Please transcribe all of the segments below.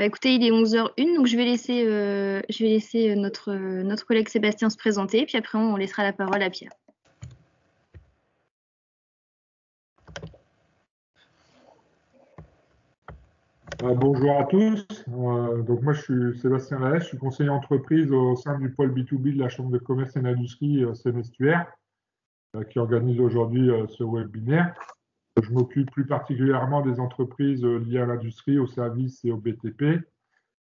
Bah écoutez, il est 11h01, donc je vais laisser notre collègue Sébastien se présenter, puis après on laissera la parole à Pierre. Bonjour à tous. Donc moi je suis Sébastien Laèche, je suis conseiller entreprise au sein du pôle B2B de la Chambre de commerce et d'industrie Seine-Estuaire, qui organise aujourd'hui ce webinaire. Je m'occupe plus particulièrement des entreprises liées à l'industrie, aux services et au BTP.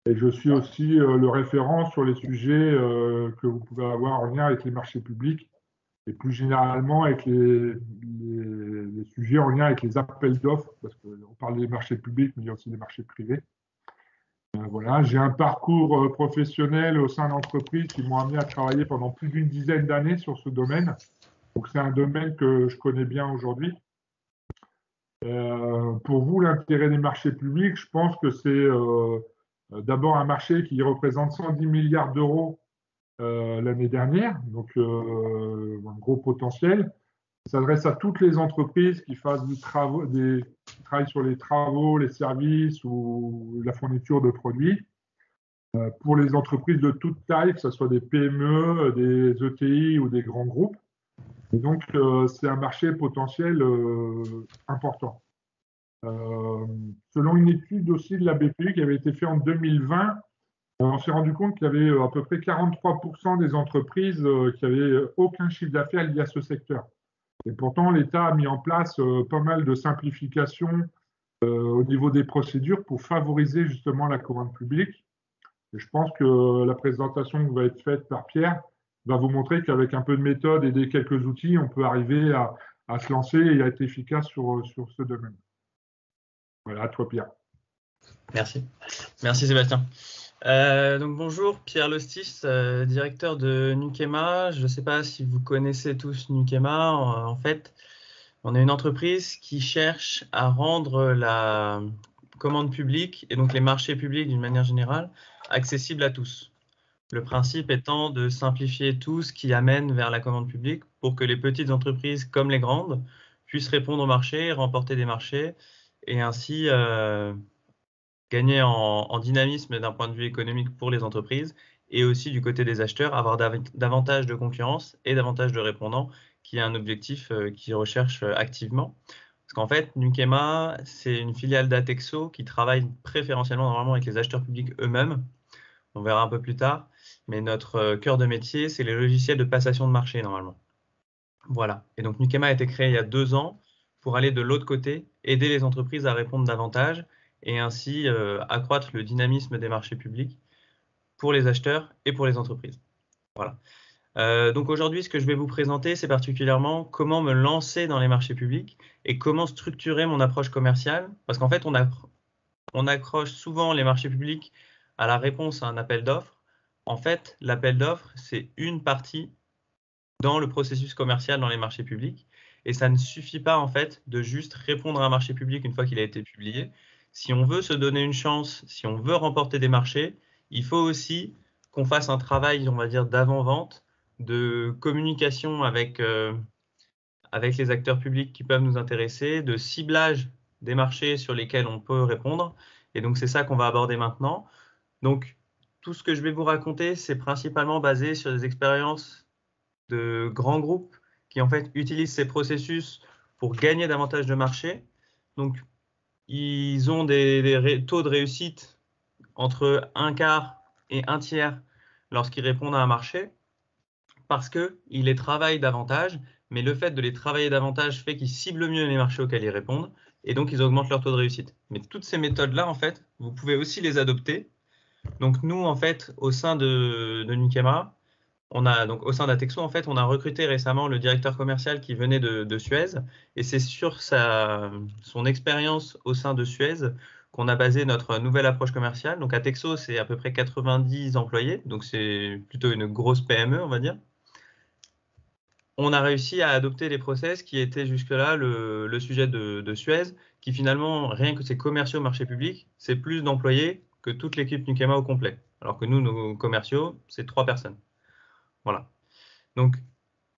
Et je suis aussi le référent sur les sujets que vous pouvez avoir en lien avec les marchés publics et plus généralement avec les sujets en lien avec les appels d'offres, parce qu'on parle des marchés publics, mais il y a aussi des marchés privés. Voilà, j'ai un parcours professionnel au sein d'entreprises qui m'ont amené à travailler pendant plus d'une dizaine d'années sur ce domaine. Donc c'est un domaine que je connais bien aujourd'hui. Pour vous, l'intérêt des marchés publics, je pense que c'est d'abord un marché qui représente 110 milliards d'euros l'année dernière, donc un gros potentiel. Il s'adresse à toutes les entreprises qui fassent qui travaillent sur les travaux, les services ou la fourniture de produits. Pour les entreprises de toute taille, que ce soit des PME, des ETI ou des grands groupes. Et donc, c'est un marché potentiel important. Selon une étude aussi de la BPI qui avait été faite en 2020, on s'est rendu compte qu'il y avait à peu près 43% des entreprises qui n'avaient aucun chiffre d'affaires lié à ce secteur. Et pourtant, l'État a mis en place pas mal de simplifications au niveau des procédures pour favoriser justement la commande publique. Et je pense que la présentation qui va être faite par Pierre va vous montrer qu'avec un peu de méthode et des quelques outils, on peut arriver à se lancer et à être efficace sur ce domaine. Voilà, à toi Pierre. Merci. Merci Sébastien. Donc bonjour, Pierre Lostis, directeur de Nukema. Je ne sais pas si vous connaissez tous Nukema. En fait, on est une entreprise qui cherche à rendre la commande publique et donc les marchés publics d'une manière générale accessibles à tous. Le principe étant de simplifier tout ce qui amène vers la commande publique pour que les petites entreprises comme les grandes puissent répondre au marché, remporter des marchés et ainsi gagner en dynamisme d'un point de vue économique pour les entreprises et aussi du côté des acheteurs, avoir davantage de concurrence et davantage de répondants, qui est un objectif qu'ils recherchent activement. Parce qu'en fait, Nukema, c'est une filiale d'Atexo qui travaille préférentiellement normalement avec les acheteurs publics eux-mêmes. On verra un peu plus tard. Mais notre cœur de métier, c'est les logiciels de passation de marché normalement. Voilà. Et donc Nukema a été créé il y a 2 ans pour aller de l'autre côté, aider les entreprises à répondre davantage et ainsi accroître le dynamisme des marchés publics pour les acheteurs et pour les entreprises. Voilà. Donc aujourd'hui, ce que je vais vous présenter, c'est particulièrement comment me lancer dans les marchés publics et comment structurer mon approche commerciale. Parce qu'en fait, on accroche souvent les marchés publics à la réponse à un appel d'offres. En fait, l'appel d'offres, c'est une partie dans le processus commercial dans les marchés publics. Et ça ne suffit pas en fait de juste répondre à un marché public une fois qu'il a été publié. Si on veut se donner une chance, si on veut remporter des marchés, il faut aussi qu'on fasse un travail, on va dire, d'avant-vente, de communication avec les acteurs publics qui peuvent nous intéresser, de ciblage des marchés sur lesquels on peut répondre. Et donc, c'est ça qu'on va aborder maintenant. Donc, tout ce que je vais vous raconter, c'est principalement basé sur des expériences de grands groupes qui en fait utilisent ces processus pour gagner davantage de marché. Donc, ils ont des taux de réussite entre 1/4 et 1/3 lorsqu'ils répondent à un marché parce qu'ils les travaillent davantage, mais le fait de les travailler davantage fait qu'ils ciblent mieux les marchés auxquels ils répondent et donc ils augmentent leur taux de réussite. Mais toutes ces méthodes-là, en fait, vous pouvez aussi les adopter. Donc nous, en fait, au sein de Nukema, donc au sein d'Atexo, en fait, on a recruté récemment le directeur commercial qui venait de Suez, et c'est sur son expérience au sein de Suez qu'on a basé notre nouvelle approche commerciale. Donc Atexo, c'est à peu près 90 employés, donc c'est plutôt une grosse PME, on va dire. On a réussi à adopter les process qui étaient jusque-là le sujet de Suez, qui finalement, rien que ses commerciaux marché public, c'est plus d'employés que toute l'équipe Nukema au complet. Alors que nous, nos commerciaux, c'est 3 personnes. Voilà. Donc,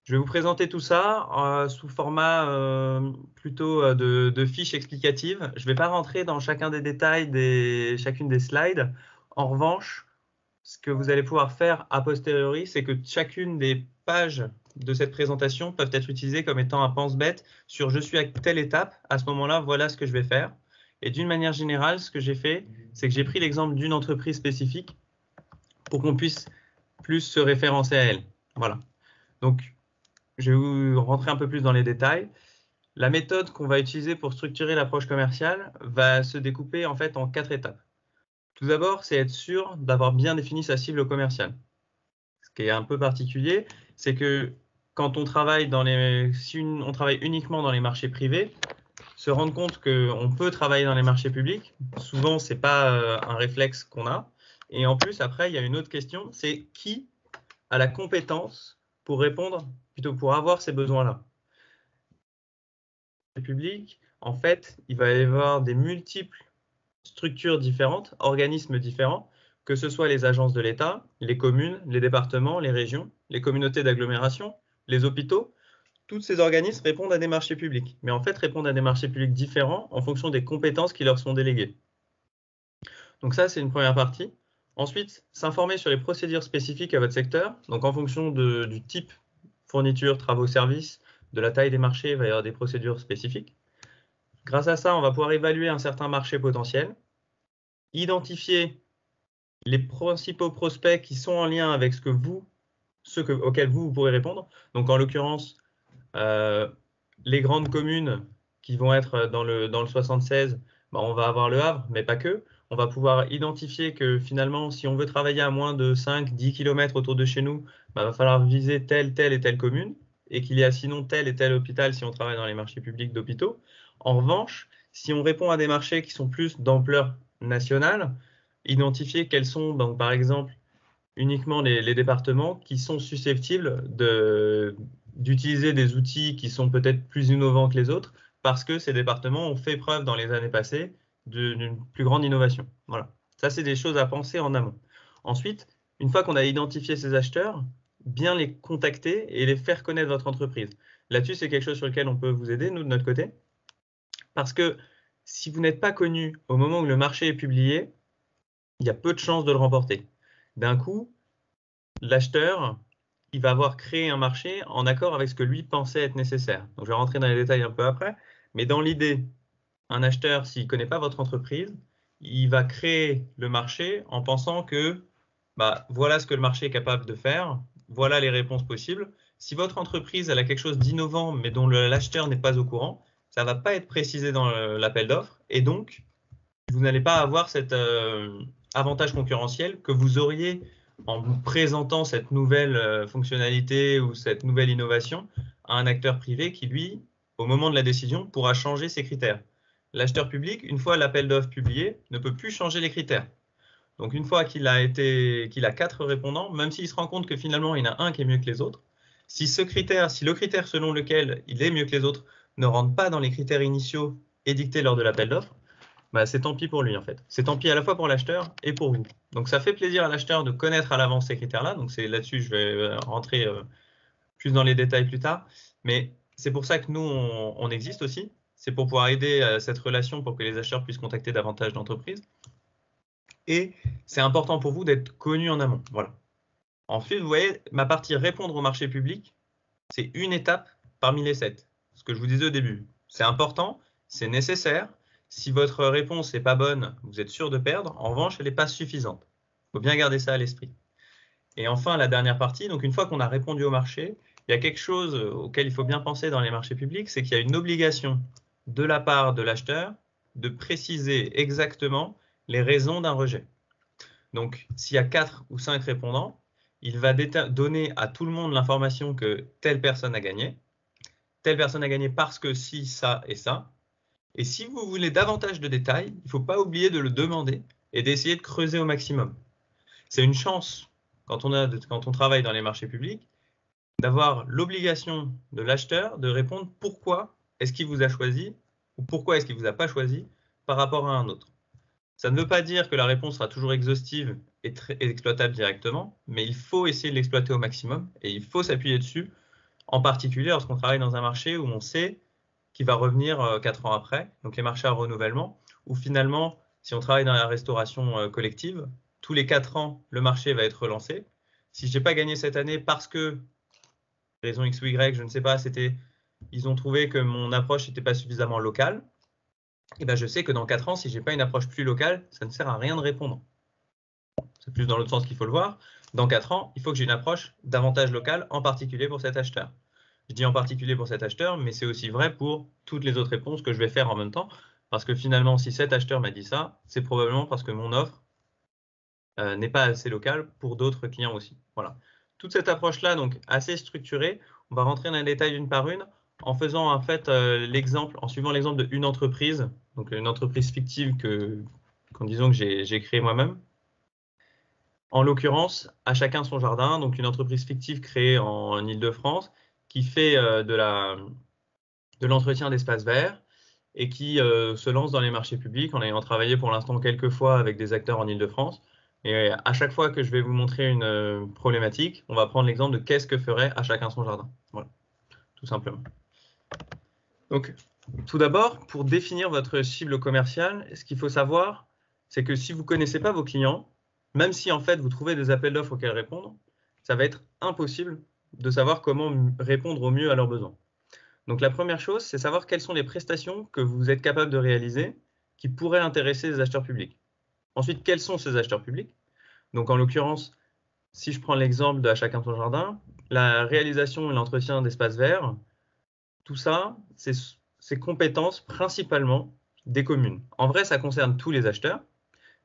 Je vais vous présenter tout ça sous format plutôt de fiches explicatives. Je ne vais pas rentrer dans chacun des détails de chacune des slides. En revanche, ce que vous allez pouvoir faire a posteriori, c'est que chacune des pages de cette présentation peuvent être utilisées comme étant un pense-bête sur « je suis à telle étape, à ce moment-là, voilà ce que je vais faire ». Et d'une manière générale, ce que j'ai fait, c'est que j'ai pris l'exemple d'une entreprise spécifique pour qu'on puisse plus se référencer à elle. Voilà. Donc, je vais vous rentrer un peu plus dans les détails. La méthode qu'on va utiliser pour structurer l'approche commerciale va se découper en fait en 4 étapes. Tout d'abord, c'est être sûr d'avoir bien défini sa cible commerciale. Ce qui est un peu particulier, c'est que quand on travaille on travaille uniquement dans les marchés privés, se rendre compte qu'on peut travailler dans les marchés publics, souvent, ce n'est pas un réflexe qu'on a. Et en plus, après, il y a une autre question, c'est qui a la compétence pour répondre, plutôt pour avoir ces besoins-là. Les publics, en fait, il va y avoir des multiples structures différentes, organismes différents, que ce soit les agences de l'État, les communes, les départements, les régions, les communautés d'agglomération, les hôpitaux. Tous ces organismes répondent à des marchés publics, mais en fait répondent à des marchés publics différents en fonction des compétences qui leur sont déléguées. Donc ça, c'est une première partie. Ensuite, s'informer sur les procédures spécifiques à votre secteur. Donc en fonction du type fourniture, travaux, services, de la taille des marchés, il va y avoir des procédures spécifiques. Grâce à ça, on va pouvoir évaluer un certain marché potentiel, identifier les principaux prospects qui sont en lien avec ceux auxquels vous pourrez répondre. Donc en l'occurrence, les grandes communes qui vont être dans le 76, on va avoir Le Havre, mais pas que. On va pouvoir identifier que finalement, si on veut travailler à moins de 5-10 km autour de chez nous, il va falloir viser telle et telle commune, et qu'il y a sinon tel et tel hôpital si on travaille dans les marchés publics d'hôpitaux. En revanche, si on répond à des marchés qui sont plus d'ampleur nationale, identifier quels sont, donc, par exemple, uniquement les départements qui sont susceptibles d'utiliser des outils qui sont peut-être plus innovants que les autres, parce que ces départements ont fait preuve dans les années passées d'une plus grande innovation. Voilà. Ça, c'est des choses à penser en amont. Ensuite, une fois qu'on a identifié ces acheteurs, bien les contacter et les faire connaître votre entreprise. Là-dessus, c'est quelque chose sur lequel on peut vous aider, nous, de notre côté. Parce que si vous n'êtes pas connu au moment où le marché est publié, il y a peu de chances de le remporter. D'un coup, l'acheteur, il va avoir créé un marché en accord avec ce que lui pensait être nécessaire. Donc, je vais rentrer dans les détails un peu après, mais dans l'idée, un acheteur, s'il ne connaît pas votre entreprise, il va créer le marché en pensant que voilà ce que le marché est capable de faire, voilà les réponses possibles. Si votre entreprise elle a quelque chose d'innovant mais dont l'acheteur n'est pas au courant, ça ne va pas être précisé dans l'appel d'offres et donc vous n'allez pas avoir cet avantage concurrentiel que vous auriez en vous présentant cette nouvelle fonctionnalité ou cette nouvelle innovation à un acteur privé qui, lui, au moment de la décision, pourra changer ses critères. L'acheteur public, une fois l'appel d'offres publié, ne peut plus changer les critères. Donc, une fois qu'il a 4 répondants, même s'il se rend compte que finalement, il y en a un qui est mieux que les autres, si le critère selon lequel il est mieux que les autres ne rentre pas dans les critères initiaux édictés lors de l'appel d'offres, c'est tant pis pour lui en fait. C'est tant pis à la fois pour l'acheteur et pour vous. Donc ça fait plaisir à l'acheteur de connaître à l'avance ces critères-là. Donc c'est là-dessus, je vais rentrer plus dans les détails plus tard. Mais c'est pour ça que nous, on existe aussi. C'est pour pouvoir aider cette relation pour que les acheteurs puissent contacter davantage d'entreprises. Et c'est important pour vous d'être connu en amont. Voilà. Ensuite, vous voyez, ma partie répondre au marché public, c'est une étape parmi les 7. Ce que je vous disais au début. C'est important, c'est nécessaire. Si votre réponse n'est pas bonne, vous êtes sûr de perdre. En revanche, elle n'est pas suffisante. Il faut bien garder ça à l'esprit. Et enfin, la dernière partie, donc une fois qu'on a répondu au marché, il y a quelque chose auquel il faut bien penser dans les marchés publics, c'est qu'il y a une obligation de la part de l'acheteur de préciser exactement les raisons d'un rejet. Donc, s'il y a 4 ou 5 répondants, il va donner à tout le monde l'information que telle personne a gagné. Telle personne a gagné parce que si, ça et ça. Et si vous voulez davantage de détails, il ne faut pas oublier de le demander et d'essayer de creuser au maximum. C'est une chance, quand on travaille dans les marchés publics, d'avoir l'obligation de l'acheteur de répondre pourquoi est-ce qu'il vous a choisi ou pourquoi est-ce qu'il ne vous a pas choisi par rapport à un autre. Ça ne veut pas dire que la réponse sera toujours exhaustive et exploitable directement, mais il faut essayer de l'exploiter au maximum et il faut s'appuyer dessus En particulier lorsqu'on travaille dans un marché où on sait qu'il va revenir 4 ans après, donc les marchés à renouvellement, où finalement, si on travaille dans la restauration collective, tous les 4 ans, le marché va être relancé. Si je n'ai pas gagné cette année parce que, raison X ou Y, je ne sais pas, ils ont trouvé que mon approche n'était pas suffisamment locale, et ben je sais que dans 4 ans, si je n'ai pas une approche plus locale, ça ne sert à rien de répondre. C'est plus dans l'autre sens qu'il faut le voir. Dans 4 ans, il faut que j'ai une approche davantage locale, en particulier pour cet acheteur. Je dis en particulier pour cet acheteur, mais c'est aussi vrai pour toutes les autres réponses que je vais faire en même temps. Parce que finalement, si cet acheteur m'a dit ça, c'est probablement parce que mon offre n'est pas assez locale pour d'autres clients aussi. Voilà. Toute cette approche-là, donc assez structurée, on va rentrer dans les détails une par une en faisant en fait l'exemple, en suivant l'exemple d'une entreprise, donc une entreprise fictive disons que j'ai créée moi-même. En l'occurrence, à chacun son jardin, donc une entreprise fictive créée en Île-de-France qui fait de l'entretien d'espaces verts et qui se lance dans les marchés publics en ayant travaillé pour l'instant quelques fois avec des acteurs en Île-de-France. Et à chaque fois que je vais vous montrer une problématique, on va prendre l'exemple de qu'est-ce que ferait à chacun son jardin. Voilà, tout simplement. Donc, tout d'abord, pour définir votre cible commerciale, ce qu'il faut savoir, c'est que si vous ne connaissez pas vos clients, même si en fait vous trouvez des appels d'offres auxquels répondre, ça va être impossible de savoir comment répondre au mieux à leurs besoins. Donc la première chose, c'est savoir quelles sont les prestations que vous êtes capable de réaliser qui pourraient intéresser les acheteurs publics. Ensuite, quels sont ces acheteurs publics? Donc en l'occurrence, si je prends l'exemple de À chacun son jardin, la réalisation et l'entretien d'espaces verts, tout ça, c'est compétences principalement des communes. En vrai, ça concerne tous les acheteurs,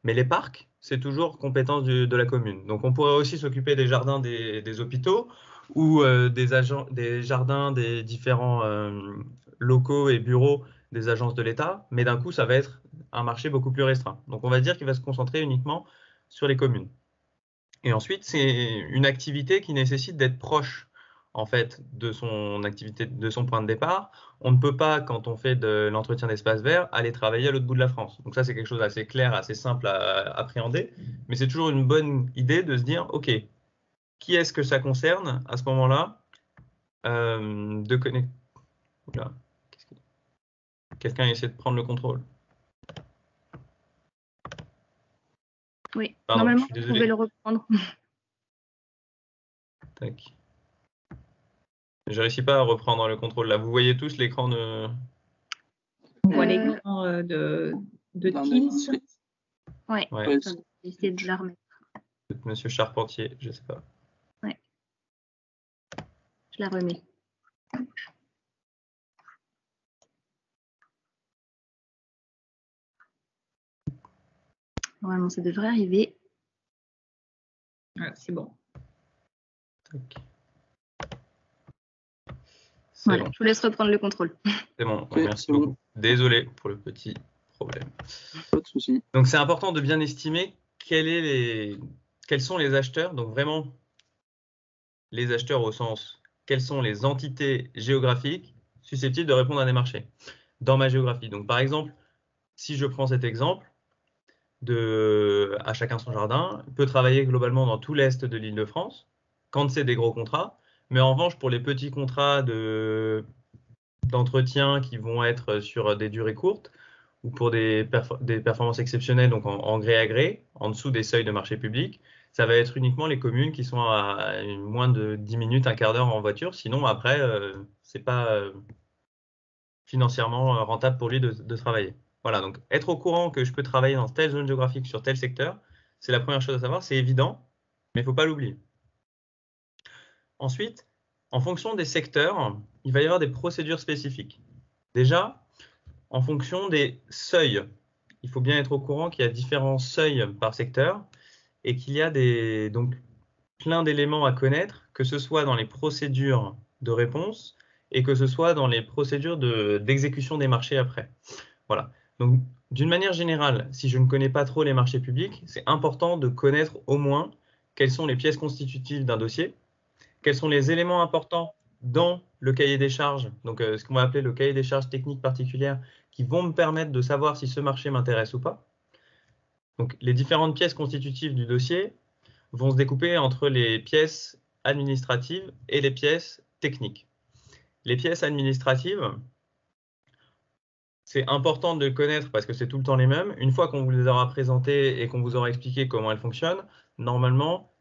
mais les parcs, c'est toujours compétence de la commune. Donc on pourrait aussi s'occuper des jardins des hôpitaux ou des jardins des différents locaux et bureaux des agences de l'État, mais d'un coup, ça va être un marché beaucoup plus restreint. Donc on va dire qu'il va se concentrer uniquement sur les communes. Et ensuite, c'est une activité qui nécessite d'être proche en fait de son activité, de son point de départ. On ne peut pas, quand on fait de l'entretien d'espaces verts, aller travailler à l'autre bout de la France. Donc ça, c'est quelque chose d'assez clair, assez simple à appréhender, mais c'est toujours une bonne idée de se dire, OK, qui est-ce que ça concerne à ce moment-là de connecter. Quelqu'un essaie de prendre le contrôle. Oui, pardon, normalement, je suis vous pouvez le reprendre. Tac. Je réussis pas à reprendre le contrôle là. Vous voyez tous l'écran de... On voit l'écran de Teams. Ouais. Ouais. Je vais essayer de la remettre. Monsieur Charpentier, je sais pas. Ouais. Je la remets. Normalement, ça devrait arriver. Ah, c'est bon. Voilà, bon. je vous laisse reprendre le contrôle. C'est bon, okay, merci beaucoup. Bon. Désolé pour le petit problème. Pas de souci. Donc c'est important de bien estimer quels sont les acheteurs, donc vraiment les acheteurs au sens, quelles sont les entités géographiques susceptibles de répondre à des marchés dans ma géographie. Donc par exemple, si je prends cet exemple, À chacun son jardin, peut travailler globalement dans tout l'Est de l'Île-de-France, quand c'est des gros contrats, mais en revanche, pour les petits contrats d'entretien qui vont être sur des durées courtes, ou pour des performances exceptionnelles, donc en gré à gré, en dessous des seuils de marché public, ça va être uniquement les communes qui sont à moins de 10 minutes, un quart d'heure en voiture, sinon après, c'est pas financièrement rentable pour lui de travailler. Voilà, donc être au courant que je peux travailler dans telle zone géographique sur tel secteur, c'est la première chose à savoir, c'est évident, mais il ne faut pas l'oublier. Ensuite, en fonction des secteurs, il va y avoir des procédures spécifiques. Déjà, en fonction des seuils, il faut bien être au courant qu'il y a différents seuils par secteur et qu'il y a donc plein d'éléments à connaître, que ce soit dans les procédures de réponse et que ce soit dans les procédures d'exécution des marchés après. Voilà. Donc, d'une manière générale, si je ne connais pas trop les marchés publics, c'est important de connaître au moins quelles sont les pièces constitutives d'un dossier, quels sont les éléments importants dans le cahier des charges, donc ce qu'on va appeler le cahier des charges techniques particulières, qui vont me permettre de savoir si ce marché m'intéresse ou pas. Donc, les différentes pièces constitutives du dossier vont se découper entre les pièces administratives et les pièces techniques. Les pièces administratives, c'est important de les connaître parce que c'est tout le temps les mêmes. Une fois qu'on vous les aura présentées et qu'on vous aura expliqué comment elles fonctionnent, normalement,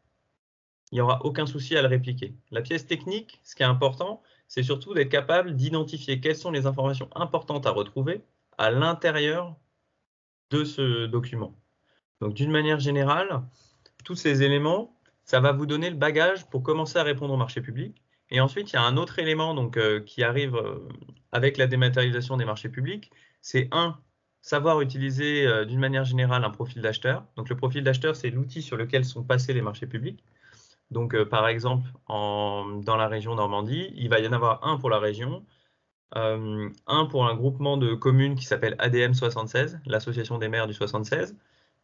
il n'y aura aucun souci à le répliquer. La pièce technique, ce qui est important, c'est surtout d'être capable d'identifier quelles sont les informations importantes à retrouver à l'intérieur de ce document. Donc, d'une manière générale, tous ces éléments, ça va vous donner le bagage pour commencer à répondre au marché public. Et ensuite, il y a un autre élément donc, qui arrive avec la dématérialisation des marchés publics, c'est savoir utiliser d'une manière générale un profil d'acheteur. Donc, le profil d'acheteur, c'est l'outil sur lequel sont passés les marchés publics. Donc, par exemple, dans la région Normandie, il va y en avoir un pour la région, un pour un groupement de communes qui s'appelle ADM 76, l'Association des maires du 76,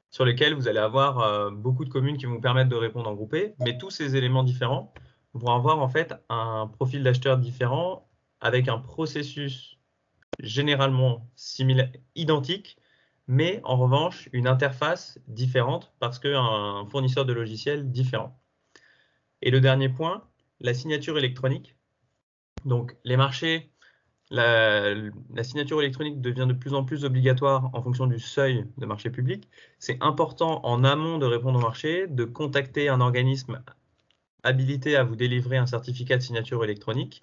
sur lesquels vous allez avoir beaucoup de communes qui vont vous permettre de répondre en groupé, mais tous ces éléments différents vont avoir en fait un profil d'acheteur différent avec un processus généralement identique, mais en revanche une interface différente parce qu'un fournisseur de logiciels différent. Et le dernier point, la signature électronique. Donc les marchés, la signature électronique devient de plus en plus obligatoire en fonction du seuil de marché public. C'est important en amont de répondre au marché, de contacter un organisme habilité à vous délivrer un certificat de signature électronique.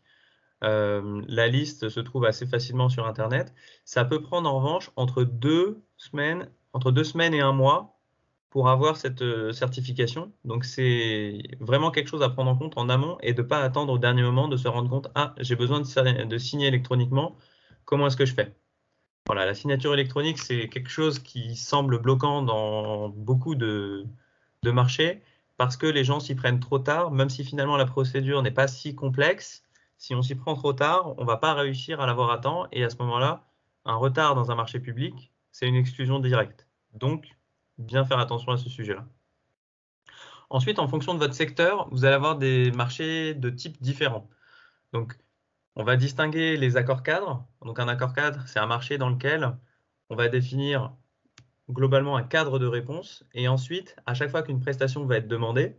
La liste se trouve assez facilement sur Internet. Ça peut prendre en revanche entre 2 semaines et 1 mois pour avoir cette certification. Donc, c'est vraiment quelque chose à prendre en compte en amont et de ne pas attendre au dernier moment de se rendre compte « Ah, j'ai besoin de signer électroniquement, comment est-ce que je fais ?» Voilà, la signature électronique, c'est quelque chose qui semble bloquant dans beaucoup de marchés parce que les gens s'y prennent trop tard, même si finalement la procédure n'est pas si complexe. Si on s'y prend trop tard, on ne va pas réussir à l'avoir à temps et à ce moment-là, un retard dans un marché public, c'est une exclusion directe. Donc, bien faire attention à ce sujet-là. Ensuite, en fonction de votre secteur, vous allez avoir des marchés de types différents. Donc, on va distinguer les accords cadres. Donc, un accord cadre, c'est un marché dans lequel on va définir globalement un cadre de réponse. Et ensuite, à chaque fois qu'une prestation va être demandée,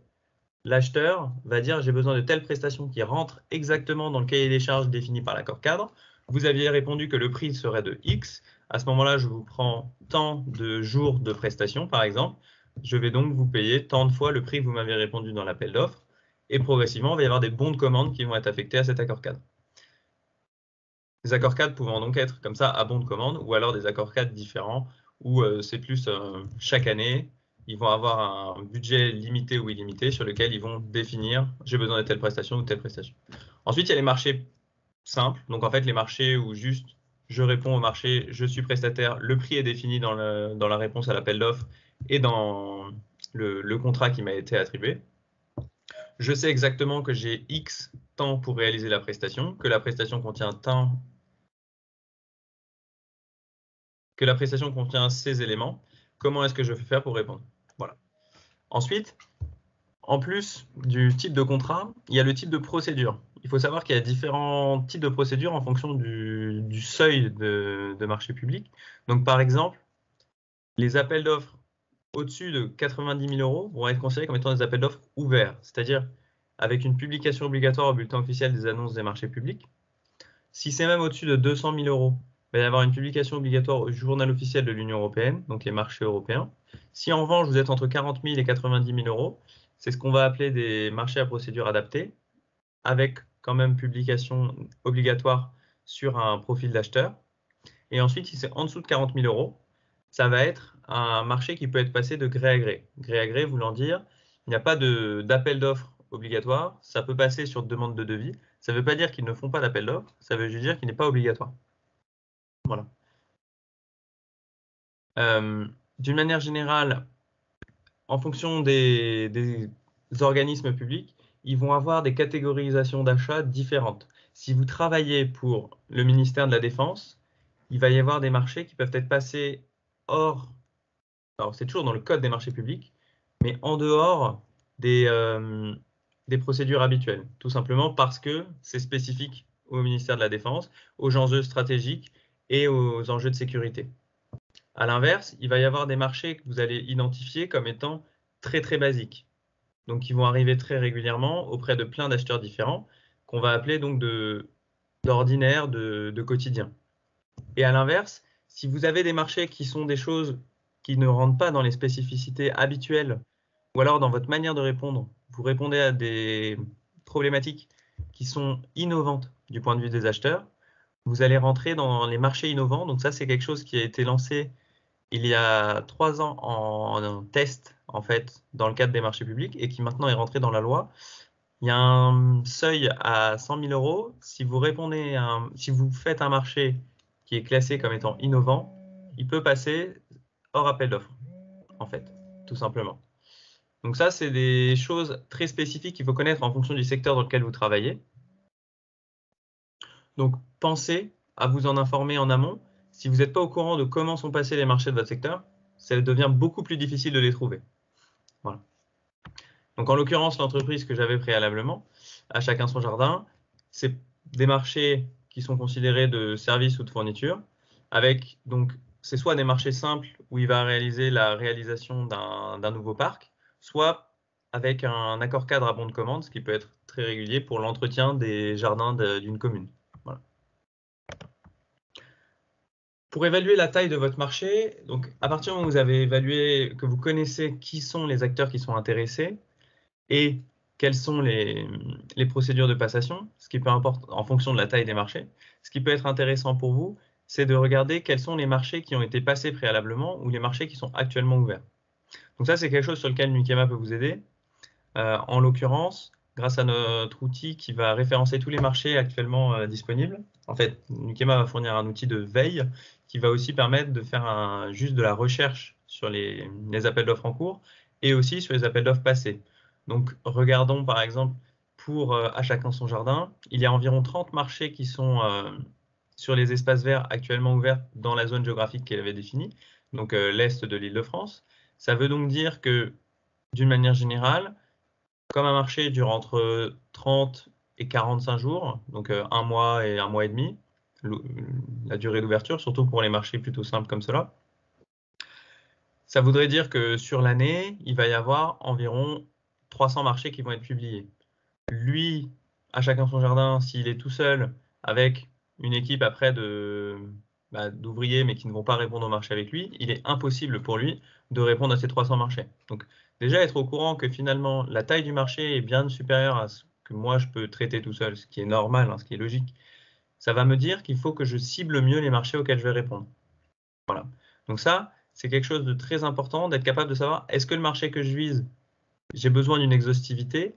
l'acheteur va dire « j'ai besoin de telle prestation qui rentre exactement dans le cahier des charges défini par l'accord cadre ». Vous aviez répondu que le prix serait de X. À ce moment-là, je vous prends tant de jours de prestation, par exemple. Je vais donc vous payer tant de fois le prix que vous m'avez répondu dans l'appel d'offres. Et progressivement, il va y avoir des bons de commande qui vont être affectés à cet accord cadre. Les accords cadres pouvant donc être comme ça à bons de commande ou alors des accords cadres différents où c'est plus chaque année, ils vont avoir un budget limité ou illimité sur lequel ils vont définir j'ai besoin de telle prestation ou telle prestation. Ensuite, il y a les marchés simples. Donc en fait, les marchés où juste je réponds au marché, je suis prestataire, le prix est défini dans la réponse à l'appel d'offres et dans le contrat qui m'a été attribué. Je sais exactement que j'ai X temps pour réaliser la prestation, que la prestation contient ces éléments. Comment est-ce que je vais faire pour répondre? Voilà. Ensuite, en plus du type de contrat, il y a le type de procédure. Il faut savoir qu'il y a différents types de procédures en fonction du seuil de marché public. Donc, par exemple, les appels d'offres au-dessus de 90 000 € vont être considérés comme étant des appels d'offres ouverts, c'est-à-dire avec une publication obligatoire au bulletin officiel des annonces des marchés publics. Si c'est même au-dessus de 200 000 €, il va y avoir une publication obligatoire au journal officiel de l'Union européenne, donc les marchés européens. Si en revanche vous êtes entre 40 000 et 90 000 €, c'est ce qu'on va appeler des marchés à procédure adaptée, avec quand même publication obligatoire sur un profil d'acheteur. Et ensuite, si c'est en dessous de 40 000 €, ça va être un marché qui peut être passé de gré à gré. Gré à gré voulant dire, il n'y a pas d'appel d'offres obligatoire, ça peut passer sur demande de devis. Ça ne veut pas dire qu'ils ne font pas d'appel d'offres, ça veut juste dire qu'il n'est pas obligatoire. Voilà. D'une manière générale, en fonction des organismes publics, ils vont avoir des catégorisations d'achats différentes. Si vous travaillez pour le ministère de la Défense, il va y avoir des marchés qui peuvent être passés hors, alors c'est toujours dans le code des marchés publics, mais en dehors des procédures habituelles, tout simplement parce que c'est spécifique au ministère de la Défense, aux enjeux stratégiques et aux enjeux de sécurité. À l'inverse, il va y avoir des marchés que vous allez identifier comme étant très très basiques, donc qui vont arriver très régulièrement auprès de plein d'acheteurs différents, qu'on va appeler donc d'ordinaire, de quotidien. Et à l'inverse, si vous avez des marchés qui sont des choses qui ne rentrent pas dans les spécificités habituelles, ou alors dans votre manière de répondre, vous répondez à des problématiques qui sont innovantes du point de vue des acheteurs, vous allez rentrer dans les marchés innovants. Donc ça, c'est quelque chose qui a été lancé il y a 3 ans en test, en fait, dans le cadre des marchés publics et qui maintenant est rentré dans la loi. Il y a un seuil à 100 000 euros. Si vous faites un marché qui est classé comme étant innovant, il peut passer hors appel d'offres, en fait, tout simplement. Donc ça, c'est des choses très spécifiques qu'il faut connaître en fonction du secteur dans lequel vous travaillez. Donc, pensez à vous en informer en amont. Si vous n'êtes pas au courant de comment sont passés les marchés de votre secteur, ça devient beaucoup plus difficile de les trouver. Voilà. Donc, en l'occurrence, l'entreprise que j'avais préalablement, à chacun son jardin, c'est des marchés qui sont considérés de services ou de fournitures, avec donc c'est soit des marchés simples où il va réaliser la réalisation d'un nouveau parc, soit avec un accord cadre à bon de commande, ce qui peut être très régulier pour l'entretien des jardins d'une commune. Voilà. Pour évaluer la taille de votre marché, donc à partir du moment où vous avez évalué, que vous connaissez qui sont les acteurs qui sont intéressés et quelles sont les procédures de passation, ce qui peut importer en fonction de la taille des marchés, ce qui peut être intéressant pour vous, c'est de regarder quels sont les marchés qui ont été passés préalablement ou les marchés qui sont actuellement ouverts. Donc ça, c'est quelque chose sur lequel Nukema peut vous aider. En l'occurrence, grâce à notre outil qui va référencer tous les marchés actuellement disponibles. En fait, Nukema va fournir un outil de veille qui va aussi permettre de faire juste de la recherche sur les appels d'offres en cours et aussi sur les appels d'offres passés. Donc, regardons par exemple pour À chacun son jardin, il y a environ 30 marchés qui sont sur les espaces verts actuellement ouverts dans la zone géographique qu'elle avait définie, donc l'Est de l'Île-de-France. Ça veut donc dire que, d'une manière générale, comme un marché dure entre 30 et 45 jours, donc 1 mois et 1 mois et demi, la durée d'ouverture, surtout pour les marchés plutôt simples comme cela, ça voudrait dire que sur l'année, il va y avoir environ 300 marchés qui vont être publiés. Lui, À chacun son jardin, s'il est tout seul avec une équipe après d'ouvriers mais qui ne vont pas répondre au marché avec lui, il est impossible pour lui de répondre à ces 300 marchés. Donc déjà être au courant que finalement la taille du marché est bien supérieure à ce que moi je peux traiter tout seul, ce qui est normal, hein, ce qui est logique, ça va me dire qu'il faut que je cible mieux les marchés auxquels je vais répondre. Voilà. Donc ça, c'est quelque chose de très important, d'être capable de savoir est-ce que le marché que je vise, j'ai besoin d'une exhaustivité?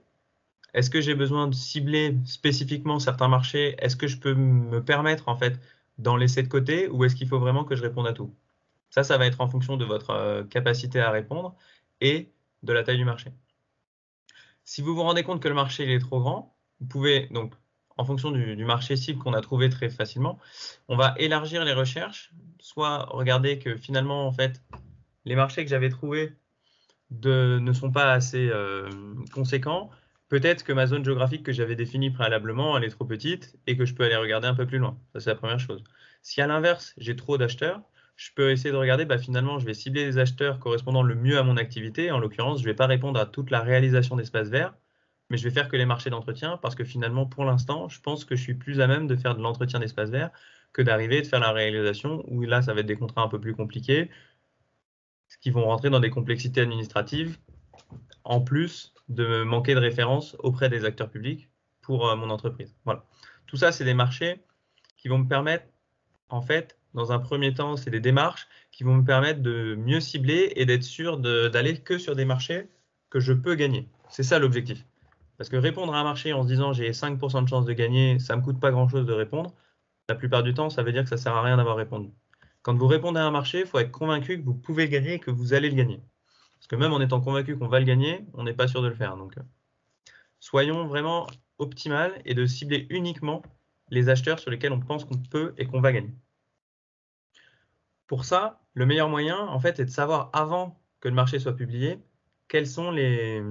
Est-ce que j'ai besoin de cibler spécifiquement certains marchés? Est-ce que je peux me permettre en fait d'en laisser de côté ou est-ce qu'il faut vraiment que je réponde à tout? Ça va être en fonction de votre capacité à répondre et de la taille du marché. Si vous vous rendez compte que le marché est trop grand, vous pouvez donc, en fonction du marché cible qu'on a trouvé très facilement, on va élargir les recherches, soit regarder que finalement en fait les marchés que j'avais trouvés ne sont pas assez conséquents. Peut-être que ma zone géographique que j'avais définie préalablement, elle est trop petite et que je peux aller regarder un peu plus loin. Ça, c'est la première chose. Si à l'inverse, j'ai trop d'acheteurs, je peux essayer de regarder, finalement, je vais cibler les acheteurs correspondant le mieux à mon activité. En l'occurrence, je ne vais pas répondre à toute la réalisation d'espaces verts, mais je vais faire que les marchés d'entretien parce que finalement, pour l'instant, je pense que je suis plus à même de faire de l'entretien d'espaces verts que d'arriver et de faire la réalisation où là, ça va être des contrats un peu plus compliqués, qui vont rentrer dans des complexités administratives, en plus de manquer de référence auprès des acteurs publics pour mon entreprise. Voilà. Tout ça, c'est des marchés qui vont me permettre, en fait, dans un premier temps, c'est des démarches qui vont me permettre de mieux cibler et d'être sûr d'aller que sur des marchés que je peux gagner. C'est ça l'objectif. Parce que répondre à un marché en se disant j'ai 5% de chance de gagner, ça ne me coûte pas grand-chose de répondre, la plupart du temps, ça veut dire que ça ne sert à rien d'avoir répondu. Quand vous répondez à un marché, il faut être convaincu que vous pouvez le gagner et que vous allez le gagner. Parce que même en étant convaincu qu'on va le gagner, on n'est pas sûr de le faire. Donc, soyons vraiment optimales et de cibler uniquement les acheteurs sur lesquels on pense qu'on peut et qu'on va gagner. Pour ça, le meilleur moyen, en fait, est de savoir avant que le marché soit publié, quels sont les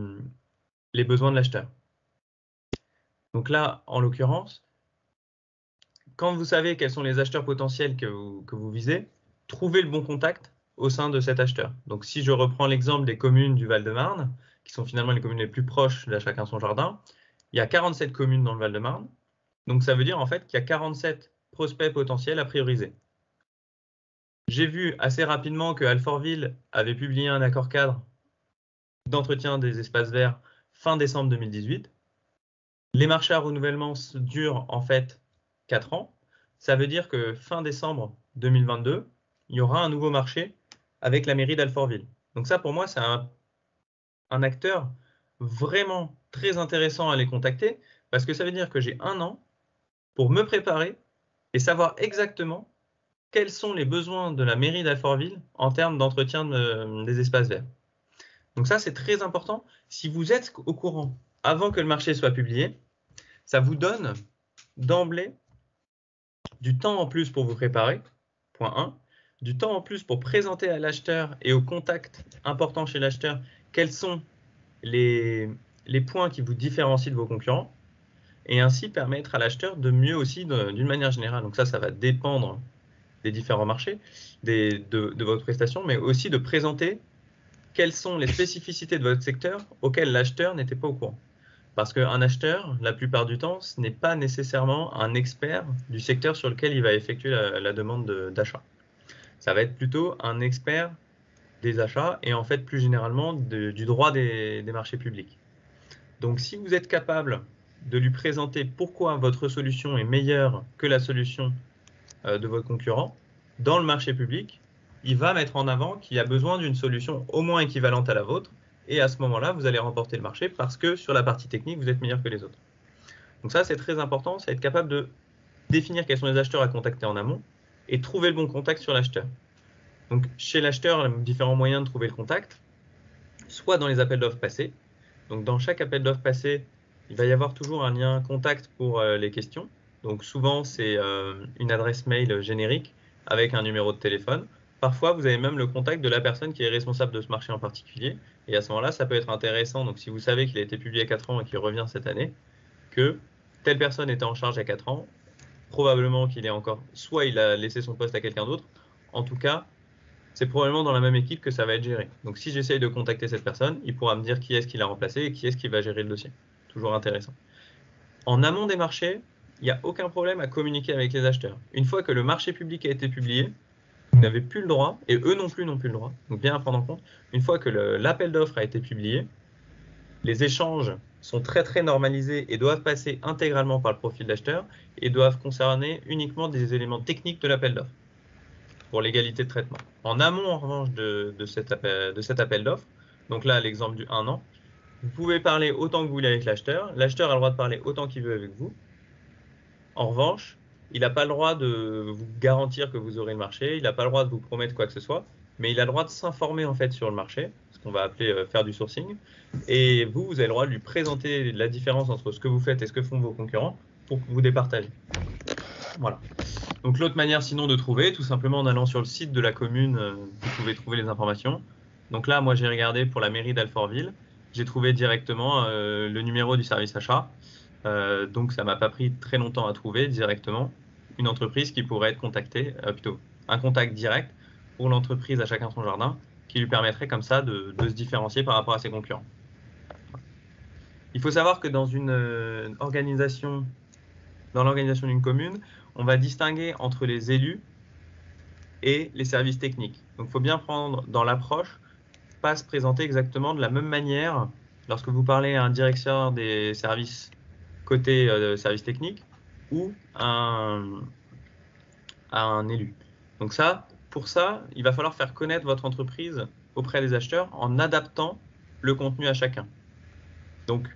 besoins de l'acheteur. Donc là, en l'occurrence, quand vous savez quels sont les acheteurs potentiels que vous visez, trouvez le bon contact au sein de cet acheteur. Donc si je reprends l'exemple des communes du Val-de-Marne, qui sont finalement les communes les plus proches d'À chacun son jardin, il y a 47 communes dans le Val-de-Marne. Donc, ça veut dire en fait qu'il y a 47 prospects potentiels à prioriser. J'ai vu assez rapidement que Alfortville avait publié un accord cadre d'entretien des espaces verts fin décembre 2018. Les marchés à renouvellement durent en fait 4 ans. Ça veut dire que fin décembre 2022, il y aura un nouveau marché avec la mairie d'Alfortville. Donc ça, pour moi, c'est un acteur vraiment très intéressant à aller contacter parce que ça veut dire que j'ai 1 an pour me préparer et savoir exactement quels sont les besoins de la mairie d'Alfortville en termes d'entretien des espaces verts. Donc ça, c'est très important. Si vous êtes au courant avant que le marché soit publié, ça vous donne d'emblée du temps en plus pour vous préparer, point 1, du temps en plus pour présenter à l'acheteur et au contact important chez l'acheteur quels sont les points qui vous différencient de vos concurrents et ainsi permettre à l'acheteur de mieux aussi d'une manière générale. Donc ça va dépendre des différents marchés, de votre prestation, mais aussi de présenter quelles sont les spécificités de votre secteur auxquelles l'acheteur n'était pas au courant. Parce qu'un acheteur, la plupart du temps, ce n'est pas nécessairement un expert du secteur sur lequel il va effectuer la demande d'achat. Ça va être plutôt un expert des achats et en fait plus généralement du droit des marchés publics. Donc si vous êtes capable de lui présenter pourquoi votre solution est meilleure que la solution de votre concurrent, dans le marché public, il va mettre en avant qu'il y a besoin d'une solution au moins équivalente à la vôtre. Et à ce moment-là, vous allez remporter le marché parce que sur la partie technique, vous êtes meilleur que les autres. Donc ça, c'est très important, c'est être capable de définir quels sont les acheteurs à contacter en amont et trouver le bon contact sur l'acheteur. Donc chez l'acheteur, il y a différents moyens de trouver le contact, soit dans les appels d'offres passés. Donc dans chaque appel d'offres passé, il va y avoir toujours un lien contact pour les questions. Donc souvent, c'est une adresse mail générique avec un numéro de téléphone. Parfois, vous avez même le contact de la personne qui est responsable de ce marché en particulier. Et à ce moment-là, ça peut être intéressant. Donc, si vous savez qu'il a été publié il y a 4 ans et qu'il revient cette année, que telle personne était en charge il y a 4 ans, probablement qu'il est encore, soit il a laissé son poste à quelqu'un d'autre. En tout cas, c'est probablement dans la même équipe que ça va être géré. Donc, si j'essaye de contacter cette personne, il pourra me dire qui est-ce qui l'a remplacé et qui est-ce qui va gérer le dossier. Toujours intéressant. En amont des marchés, il n'y a aucun problème à communiquer avec les acheteurs. Une fois que le marché public a été publié, vous n'avez plus le droit, et eux non plus n'ont plus le droit, donc bien à prendre en compte, une fois que l'appel d'offres a été publié, les échanges sont très normalisés et doivent passer intégralement par le profil d'acheteur et doivent concerner uniquement des éléments techniques de l'appel d'offres pour l'égalité de traitement. En amont, en revanche, de cet appel d'offres, donc là, l'exemple du 1 an, vous pouvez parler autant que vous voulez avec l'acheteur, l'acheteur a le droit de parler autant qu'il veut avec vous. En revanche, il n'a pas le droit de vous garantir que vous aurez le marché, il n'a pas le droit de vous promettre quoi que ce soit, mais il a le droit de s'informer en fait sur le marché, ce qu'on va appeler faire du sourcing. Et vous avez le droit de lui présenter la différence entre ce que vous faites et ce que font vos concurrents pour que vous départagez. Voilà. Donc l'autre manière sinon de trouver, tout simplement en allant sur le site de la commune, vous pouvez trouver les informations. Donc là, moi j'ai regardé pour la mairie d'Alfortville, j'ai trouvé directement le numéro du service achat. Donc ça m'a pas pris très longtemps à trouver directement une entreprise qui pourrait être contactée, plutôt un contact direct pour l'entreprise à chacun son jardin qui lui permettrait comme ça de se différencier par rapport à ses concurrents. Il faut savoir que dans l'organisation d'une commune, on va distinguer entre les élus et les services techniques. Donc il faut bien prendre dans l'approche, pas se présenter exactement de la même manière lorsque vous parlez à un directeur des services côté service technique ou à un élu. Donc pour ça, il va falloir faire connaître votre entreprise auprès des acheteurs en adaptant le contenu à chacun. Donc,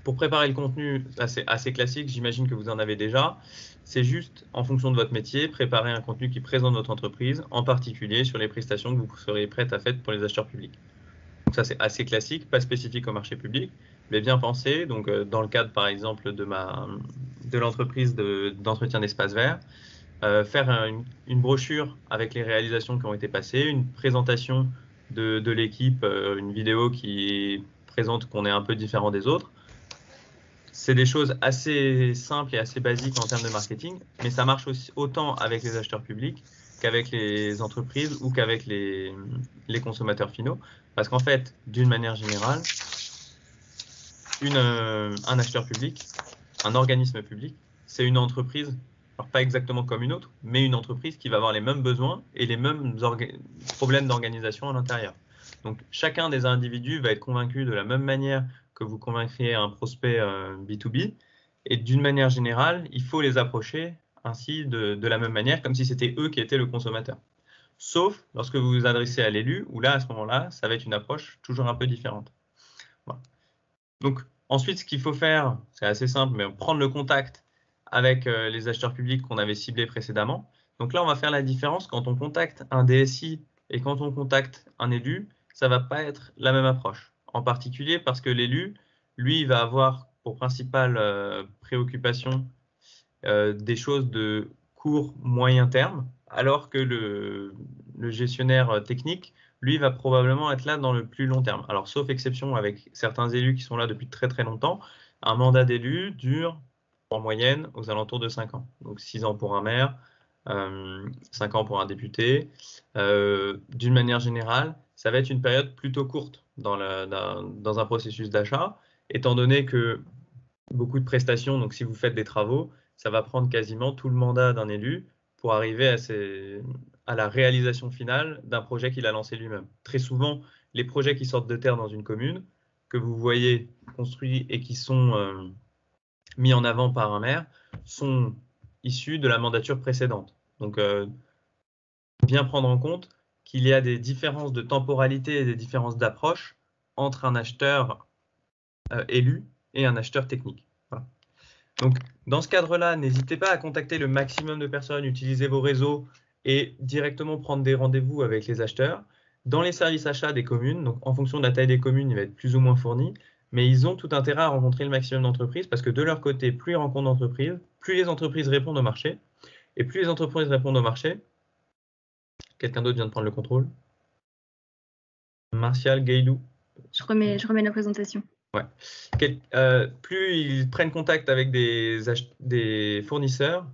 pour préparer le contenu, c'est assez classique, j'imagine que vous en avez déjà. C'est juste, en fonction de votre métier, préparer un contenu qui présente votre entreprise, en particulier sur les prestations que vous seriez prête à faire pour les acheteurs publics. Donc ça, c'est assez classique, pas spécifique au marché public, mais bien pensé. Donc, dans le cadre, par exemple, de l'entreprise d'entretien d'espace vert, faire une brochure avec les réalisations qui ont été passées, une présentation de l'équipe, une vidéo qui présente qu'on est un peu différent des autres. C'est des choses assez simples et assez basiques en termes de marketing, mais ça marche aussi autant avec les acheteurs publics qu'avec les entreprises ou qu'avec les consommateurs finaux. Parce qu'en fait, d'une manière générale, un acheteur public, un organisme public, c'est une entreprise, alors pas exactement comme une autre, mais une entreprise qui va avoir les mêmes besoins et les mêmes problèmes d'organisation à l'intérieur. Donc, chacun des individus va être convaincu de la même manière que vous convaincriez un prospect B2B. Et d'une manière générale, il faut les approcher ainsi de la même manière, comme si c'était eux qui étaient le consommateur. Sauf lorsque vous vous adressez à l'élu, où là, à ce moment-là, ça va être une approche toujours un peu différente. Voilà. Donc, ensuite, ce qu'il faut faire, c'est assez simple, mais prendre le contact avec les acheteurs publics qu'on avait ciblés précédemment. Donc là, on va faire la différence quand on contacte un DSI et quand on contacte un élu, ça ne va pas être la même approche. En particulier parce que l'élu, lui, il va avoir pour principale préoccupation des choses de court, moyen terme, alors que le gestionnaire technique, lui, va probablement être là dans le plus long terme. Alors, sauf exception avec certains élus qui sont là depuis très très longtemps, un mandat d'élu dure en moyenne aux alentours de 5 ans. Donc 6 ans pour un maire, 5 ans pour un député. D'une manière générale, ça va être une période plutôt courte dans un processus d'achat, étant donné que beaucoup de prestations, donc si vous faites des travaux, ça va prendre quasiment tout le mandat d'un élu pour arriver à la réalisation finale d'un projet qu'il a lancé lui-même. Très souvent, les projets qui sortent de terre dans une commune, que vous voyez construits et qui sont mis en avant par un maire, sont issus de la mandature précédente. Donc, bien prendre en compte qu'il y a des différences de temporalité et des différences d'approche entre un acheteur élu et un acheteur technique. Voilà. Donc, dans ce cadre-là, n'hésitez pas à contacter le maximum de personnes, utiliser vos réseaux et directement prendre des rendez-vous avec les acheteurs. Dans les services achats des communes, donc en fonction de la taille des communes, il va être plus ou moins fourni, mais ils ont tout intérêt à rencontrer le maximum d'entreprises parce que de leur côté, plus ils rencontrent d'entreprises, plus les entreprises répondent au marché. Et plus les entreprises répondent au marché, quelqu'un d'autre vient de prendre le contrôle. Martial, Gaïdou. Je remets la présentation. Ouais. Plus ils prennent contact avec des fournisseurs,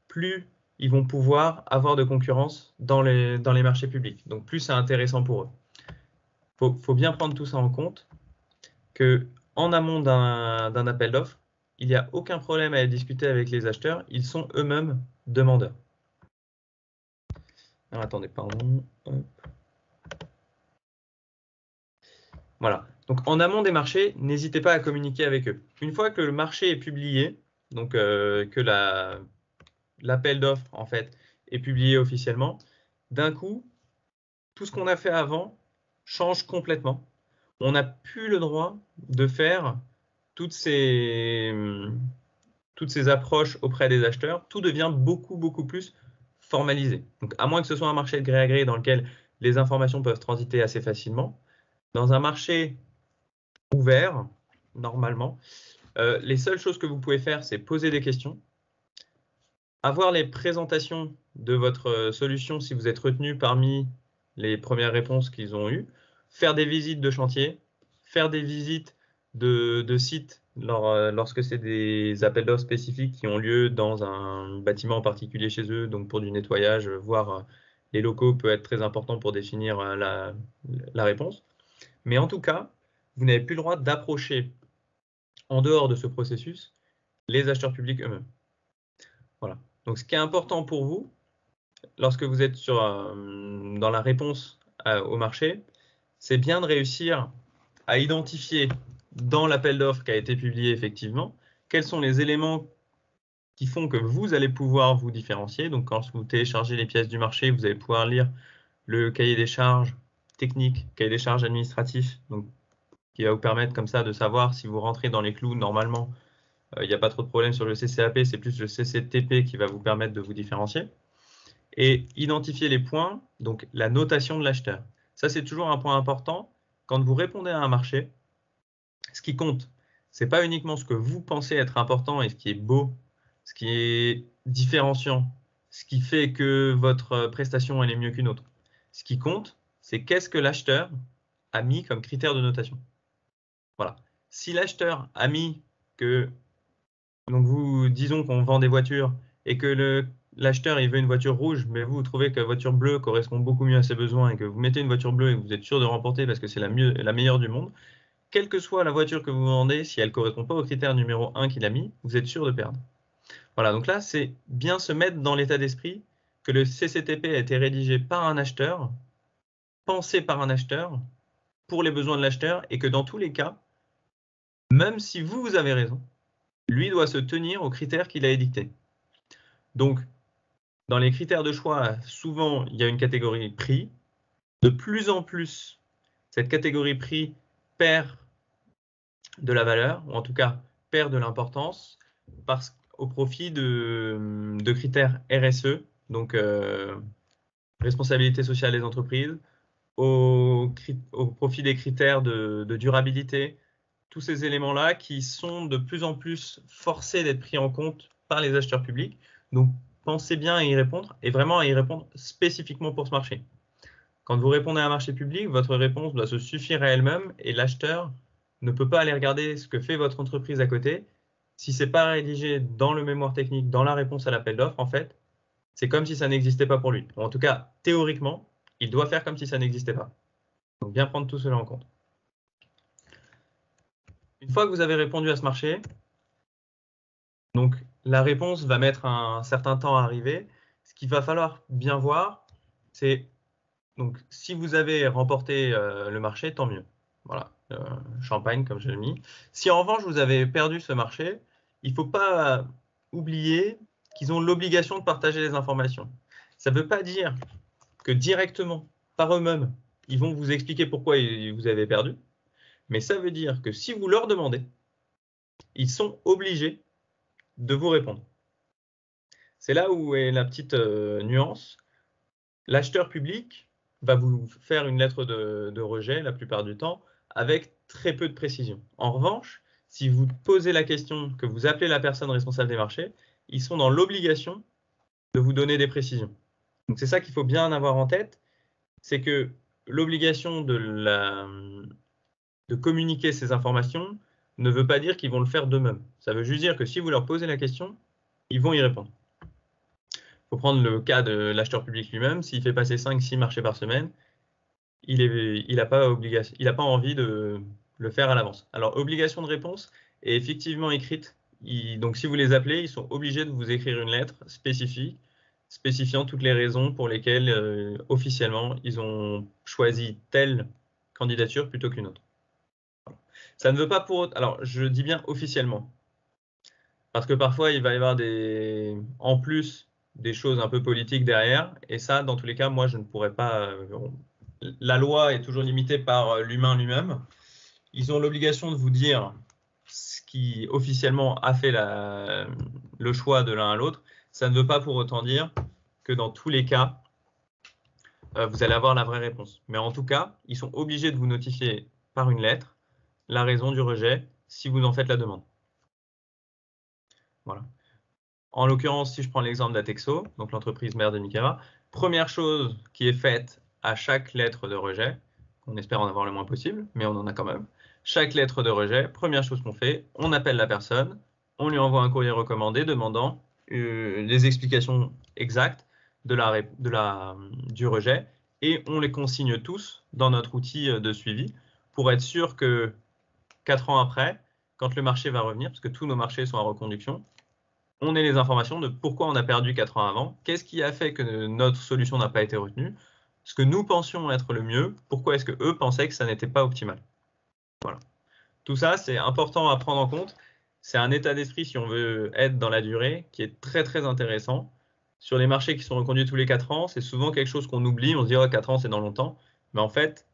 plus ils vont pouvoir avoir de concurrence dans les marchés publics. Donc, plus c'est intéressant pour eux. Faut bien prendre tout ça en compte, qu'en amont d'un appel d'offres, il n'y a aucun problème à discuter avec les acheteurs. Ils sont eux-mêmes demandeurs. Alors, attendez, pardon. Hop. Voilà. Donc, en amont des marchés, n'hésitez pas à communiquer avec eux. Une fois que le marché est publié, donc que l'appel d'offres en fait est publié officiellement, d'un coup, tout ce qu'on a fait avant change complètement. On n'a plus le droit de faire toutes ces approches auprès des acheteurs. Tout devient beaucoup, beaucoup plus formalisé. Donc, à moins que ce soit un marché de gré à gré dans lequel les informations peuvent transiter assez facilement, dans un marché ouvert, normalement, les seules choses que vous pouvez faire, c'est poser des questions, avoir les présentations de votre solution si vous êtes retenu parmi les premières réponses qu'ils ont eues, faire des visites de chantier, faire des visites de sites lorsque c'est des appels d'offres spécifiques qui ont lieu dans un bâtiment en particulier chez eux, donc pour du nettoyage, voire les locaux peut être très important pour définir la réponse. Mais en tout cas, vous n'avez plus le droit d'approcher en dehors de ce processus les acheteurs publics eux-mêmes. Voilà. Donc, ce qui est important pour vous, lorsque vous êtes dans la réponse au marché, c'est bien de réussir à identifier dans l'appel d'offres qui a été publié effectivement, quels sont les éléments qui font que vous allez pouvoir vous différencier. Donc, quand vous téléchargez les pièces du marché, vous allez pouvoir lire le cahier des charges techniques, cahier des charges administratifs, donc, qui va vous permettre comme ça de savoir si vous rentrez dans les clous. Normalement, il n'y a pas trop de problème sur le CCAP, c'est plus le CCTP qui va vous permettre de vous différencier. Et identifier les points, donc la notation de l'acheteur. Ça, c'est toujours un point important. Quand vous répondez à un marché, ce qui compte, ce n'est pas uniquement ce que vous pensez être important et ce qui est beau, ce qui est différenciant, ce qui fait que votre prestation elle est mieux qu'une autre. Ce qui compte, c'est qu'est-ce que l'acheteur a mis comme critère de notation. Voilà. Si l'acheteur a mis que, donc disons qu'on vend des voitures et que l'acheteur il veut une voiture rouge, mais vous trouvez que la voiture bleue correspond beaucoup mieux à ses besoins et que vous mettez une voiture bleue et que vous êtes sûr de remporter parce que c'est la meilleure du monde, quelle que soit la voiture que vous vendez, si elle ne correspond pas au critère numéro 1 qu'il a mis, vous êtes sûr de perdre. Voilà, donc là, c'est bien se mettre dans l'état d'esprit que le CCTP a été rédigé par un acheteur, pensé par un acheteur, pour les besoins de l'acheteur, et que dans tous les cas, même si vous avez raison, lui doit se tenir aux critères qu'il a édictés. Donc, dans les critères de choix, souvent, il y a une catégorie prix. De plus en plus, cette catégorie prix perd de la valeur, ou en tout cas perd de l'importance, au profit de critères RSE, donc responsabilité sociale des entreprises, au profit des critères de durabilité, tous ces éléments-là qui sont de plus en plus forcés d'être pris en compte par les acheteurs publics. Donc, pensez bien à y répondre et vraiment à y répondre spécifiquement pour ce marché. Quand vous répondez à un marché public, votre réponse doit se suffire à elle-même et l'acheteur ne peut pas aller regarder ce que fait votre entreprise à côté. Si ce n'est pas rédigé dans le mémoire technique, dans la réponse à l'appel d'offres, en fait, c'est comme si ça n'existait pas pour lui. Ou en tout cas, théoriquement, il doit faire comme si ça n'existait pas. Donc, bien prendre tout cela en compte. Une fois que vous avez répondu à ce marché, donc la réponse va mettre un certain temps à arriver. Ce qu'il va falloir bien voir, c'est donc si vous avez remporté le marché, tant mieux. Voilà, champagne comme je l'ai mis. Si en revanche vous avez perdu ce marché, il ne faut pas oublier qu'ils ont l'obligation de partager les informations. Ça ne veut pas dire que directement, par eux-mêmes, ils vont vous expliquer pourquoi vous avez perdu, mais ça veut dire que si vous leur demandez, ils sont obligés de vous répondre. C'est là où est la petite nuance. L'acheteur public va vous faire une lettre de rejet la plupart du temps avec très peu de précision. En revanche, si vous posez la question, que vous appelez la personne responsable des marchés, ils sont dans l'obligation de vous donner des précisions. Donc c'est ça qu'il faut bien avoir en tête, c'est que l'obligation de communiquer ces informations ne veut pas dire qu'ils vont le faire d'eux-mêmes. Ça veut juste dire que si vous leur posez la question, ils vont y répondre. Il faut prendre le cas de l'acheteur public lui-même. S'il fait passer 5-6 marchés par semaine, il n'a pas envie de le faire à l'avance. Alors, obligation de réponse est effectivement écrite. Donc, si vous les appelez, ils sont obligés de vous écrire une lettre spécifique, spécifiant toutes les raisons pour lesquelles, officiellement, ils ont choisi telle candidature plutôt qu'une autre. Ça ne veut pas pour... Alors, je dis bien officiellement. Parce que parfois, il va y avoir en plus des choses un peu politiques derrière. Et ça, dans tous les cas, moi, je ne pourrais pas... La loi est toujours limitée par l'humain lui-même. Ils ont l'obligation de vous dire ce qui officiellement a fait le choix de l'un à l'autre. Ça ne veut pas pour autant dire que dans tous les cas, vous allez avoir la vraie réponse. Mais en tout cas, ils sont obligés de vous notifier par une lettre la raison du rejet si vous en faites la demande. Voilà. En l'occurrence, si je prends l'exemple d'Atexo, donc l'entreprise mère de Nikema, première chose qui est faite à chaque lettre de rejet, on espère en avoir le moins possible, mais on en a quand même. Chaque lettre de rejet, première chose qu'on fait, on appelle la personne, on lui envoie un courrier recommandé demandant les explications exactes du rejet et on les consigne tous dans notre outil de suivi pour être sûr que 4 ans après, quand le marché va revenir, parce que tous nos marchés sont en reconduction, on ait les informations de pourquoi on a perdu 4 ans avant, qu'est-ce qui a fait que notre solution n'a pas été retenue, ce que nous pensions être le mieux, pourquoi est-ce qu'eux pensaient que ça n'était pas optimal. Voilà. Tout ça, c'est important à prendre en compte. C'est un état d'esprit, si on veut être dans la durée, qui est très très intéressant. Sur les marchés qui sont reconduits tous les 4 ans, c'est souvent quelque chose qu'on oublie, on se dit oh, 4 ans c'est dans longtemps, mais en fait,